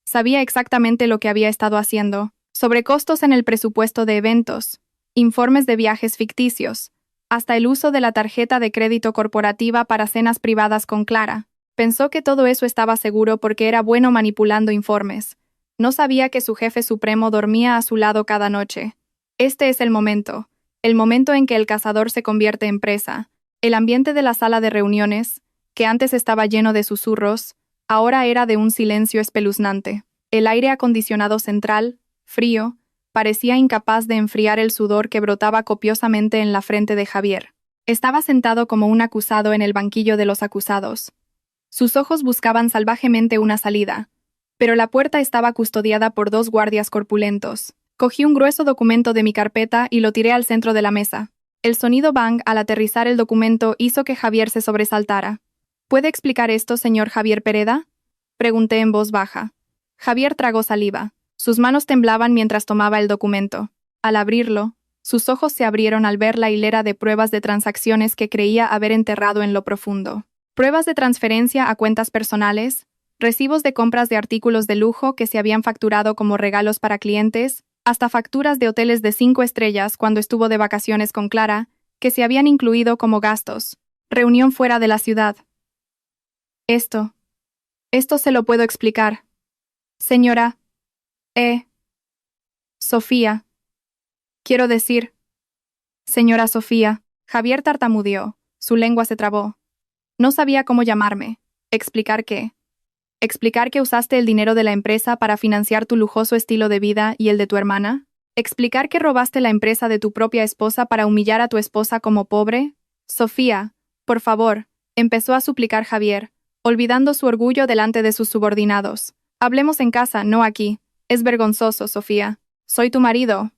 Sabía exactamente lo que había estado haciendo. Sobrecostos en el presupuesto de eventos, informes de viajes ficticios, hasta el uso de la tarjeta de crédito corporativa para cenas privadas con Clara. Pensó que todo eso estaba seguro porque era bueno manipulando informes. No sabía que su jefe supremo dormía a su lado cada noche. Este es el momento en que el cazador se convierte en presa. El ambiente de la sala de reuniones, que antes estaba lleno de susurros, ahora era de un silencio espeluznante. El aire acondicionado central, frío, parecía incapaz de enfriar el sudor que brotaba copiosamente en la frente de Javier. Estaba sentado como un acusado en el banquillo de los acusados. Sus ojos buscaban salvajemente una salida, pero la puerta estaba custodiada por 2 guardias corpulentos. Cogí un grueso documento de mi carpeta y lo tiré al centro de la mesa. El sonido bang al aterrizar el documento hizo que Javier se sobresaltara. ¿Puede explicar esto, señor Javier Pereda?, pregunté en voz baja. Javier tragó saliva. Sus manos temblaban mientras tomaba el documento. Al abrirlo, sus ojos se abrieron al ver la hilera de pruebas de transacciones que creía haber enterrado en lo profundo. Pruebas de transferencia a cuentas personales, recibos de compras de artículos de lujo que se habían facturado como regalos para clientes, hasta facturas de hoteles de 5 estrellas cuando estuvo de vacaciones con Clara, que se habían incluido como gastos. Reunión fuera de la ciudad. Esto se lo puedo explicar. Señora, Sofía. Quiero decir, señora Sofía. Javier tartamudeó, su lengua se trabó. No sabía cómo llamarme. ¿Explicar qué? ¿Explicar que usaste el dinero de la empresa para financiar tu lujoso estilo de vida y el de tu hermana? ¿Explicar que robaste la empresa de tu propia esposa para humillar a tu esposa como pobre? Sofía, por favor, empezó a suplicar Javier, olvidando su orgullo delante de sus subordinados. Hablemos en casa, no aquí. Es vergonzoso, Sofía. Soy tu marido.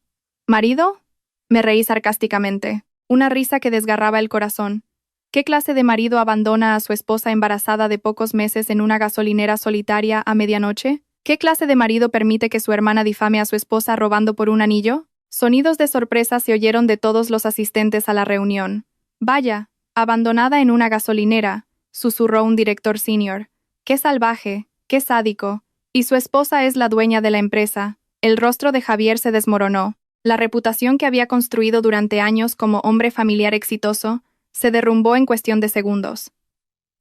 ¿Marido? Me reí sarcásticamente, una risa que desgarraba el corazón. ¿Qué clase de marido abandona a su esposa embarazada de pocos meses en una gasolinera solitaria a medianoche? ¿Qué clase de marido permite que su hermana difame a su esposa robando por un anillo? Sonidos de sorpresa se oyeron de todos los asistentes a la reunión. Vaya, abandonada en una gasolinera, susurró un director senior. Qué salvaje, qué sádico. Y su esposa es la dueña de la empresa. El rostro de Javier se desmoronó. La reputación que había construido durante años como hombre familiar exitoso se derrumbó en cuestión de segundos.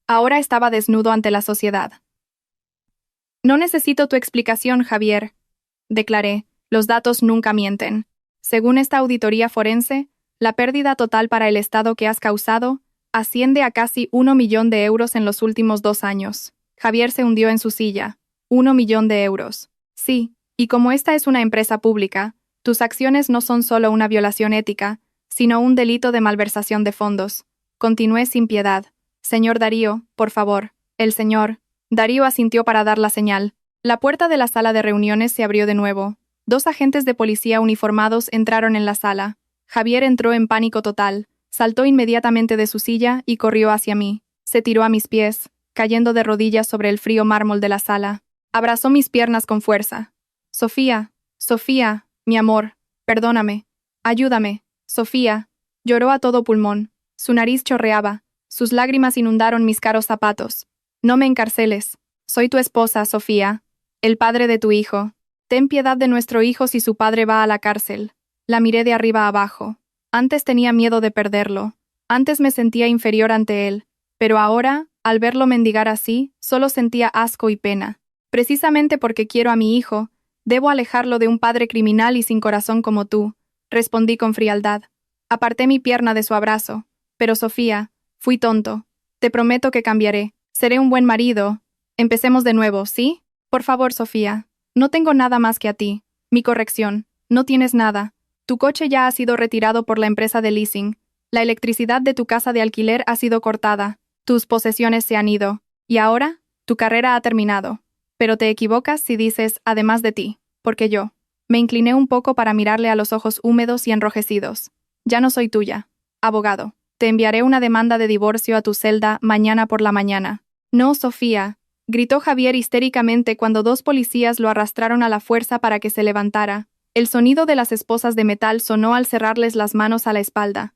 Ahora estaba desnudo ante la sociedad. No necesito tu explicación, Javier, declaré. Los datos nunca mienten. Según esta auditoría forense, la pérdida total para el Estado que has causado asciende a casi 1 millón de euros en los últimos 2 años. Javier se hundió en su silla. 1 millón de euros. Sí, y como esta es una empresa pública, tus acciones no son solo una violación ética, sino un delito de malversación de fondos. Continué sin piedad. Señor Darío, por favor. El señor. Darío asintió para dar la señal. La puerta de la sala de reuniones se abrió de nuevo. 2 agentes de policía uniformados entraron en la sala. Javier entró en pánico total, saltó inmediatamente de su silla y corrió hacia mí. Se tiró a mis pies, cayendo de rodillas sobre el frío mármol de la sala. Abrazó mis piernas con fuerza. Sofía, Sofía, mi amor, perdóname, ayúdame, Sofía. Lloró a todo pulmón. Su nariz chorreaba, sus lágrimas inundaron mis caros zapatos. No me encarceles. Soy tu esposa, Sofía, el padre de tu hijo. Ten piedad de nuestro hijo si su padre va a la cárcel. La miré de arriba abajo. Antes tenía miedo de perderlo. Antes me sentía inferior ante él. Pero ahora, al verlo mendigar así, solo sentía asco y pena. Precisamente porque quiero a mi hijo, debo alejarlo de un padre criminal y sin corazón como tú, respondí con frialdad. Aparté mi pierna de su abrazo. Pero Sofía, fui tonto. Te prometo que cambiaré. Seré un buen marido. Empecemos de nuevo, ¿sí? Por favor, Sofía. No tengo nada más que a ti. Mi corrección. No tienes nada. Tu coche ya ha sido retirado por la empresa de leasing. La electricidad de tu casa de alquiler ha sido cortada. Tus posesiones se han ido. Y ahora, tu carrera ha terminado. Pero te equivocas si dices, además de ti, porque yo. Me incliné un poco para mirarle a los ojos húmedos y enrojecidos. Ya no soy tuya. Abogado. Te enviaré una demanda de divorcio a tu celda mañana por la mañana. No, Sofía, gritó Javier histéricamente cuando dos policías lo arrastraron a la fuerza para que se levantara. El sonido de las esposas de metal sonó al cerrarles las manos a la espalda.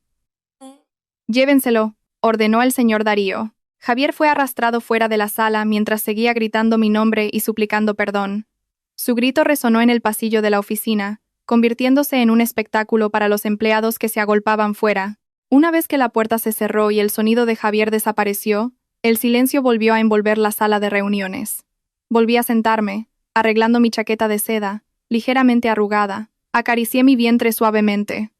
Llévenselo, ordenó el señor Darío. Javier fue arrastrado fuera de la sala mientras seguía gritando mi nombre y suplicando perdón. Su grito resonó en el pasillo de la oficina, convirtiéndose en un espectáculo para los empleados que se agolpaban fuera. Una vez que la puerta se cerró y el sonido de Javier desapareció, el silencio volvió a envolver la sala de reuniones. Volví a sentarme, arreglando mi chaqueta de seda, ligeramente arrugada. Acaricié mi vientre suavemente.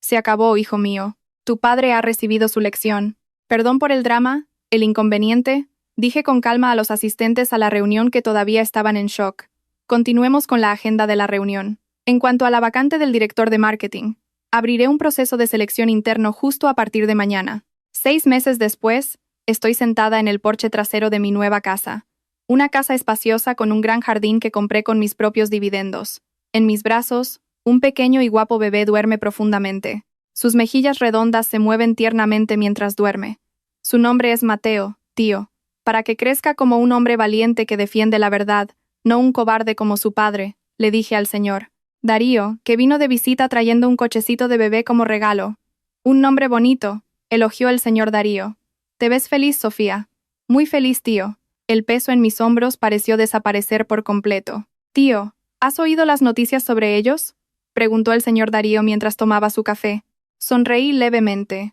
Se acabó, hijo mío. Tu padre ha recibido su lección. Perdón por el drama, el inconveniente, dije con calma a los asistentes a la reunión que todavía estaban en shock. Continuemos con la agenda de la reunión. En cuanto a la vacante del director de marketing, abriré un proceso de selección interno justo a partir de mañana. 6 meses después, estoy sentada en el porche trasero de mi nueva casa. Una casa espaciosa con un gran jardín que compré con mis propios dividendos. En mis brazos, un pequeño y guapo bebé duerme profundamente. Sus mejillas redondas se mueven tiernamente mientras duerme. Su nombre es Mateo, tío, para que crezca como un hombre valiente que defiende la verdad, no un cobarde como su padre, le dije al señor Darío, que vino de visita trayendo un cochecito de bebé como regalo. Un nombre bonito, elogió el señor Darío. ¿Te ves feliz, Sofía? Muy feliz, tío. El peso en mis hombros pareció desaparecer por completo. Tío, ¿has oído las noticias sobre ellos? Preguntó el señor Darío mientras tomaba su café. Sonreí levemente.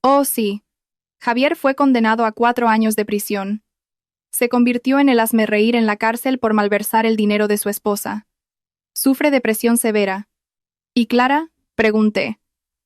Oh, sí. Javier fue condenado a 4 años de prisión. Se convirtió en el hazmerreír en la cárcel por malversar el dinero de su esposa. Sufre depresión severa. ¿Y Clara? Pregunté.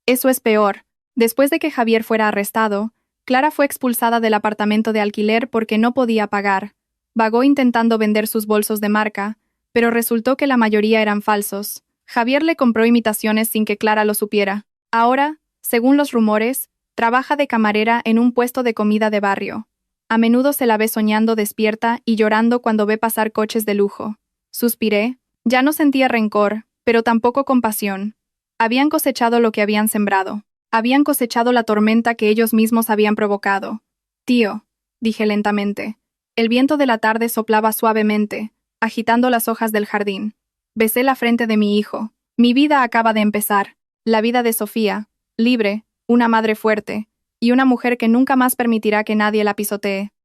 Eso es peor. Después de que Javier fuera arrestado, Clara fue expulsada del apartamento de alquiler porque no podía pagar. Vagó intentando vender sus bolsos de marca, pero resultó que la mayoría eran falsos. Javier le compró imitaciones sin que Clara lo supiera. Ahora, según los rumores, trabaja de camarera en un puesto de comida de barrio. A menudo se la ve soñando despierta y llorando cuando ve pasar coches de lujo. Suspiré. Ya no sentía rencor, pero tampoco compasión. Habían cosechado lo que habían sembrado. Habían cosechado la tormenta que ellos mismos habían provocado. Tío, dije lentamente. El viento de la tarde soplaba suavemente, agitando las hojas del jardín. Besé la frente de mi hijo. Mi vida acaba de empezar. La vida de Sofía, libre, una madre fuerte, y una mujer que nunca más permitirá que nadie la pisotee.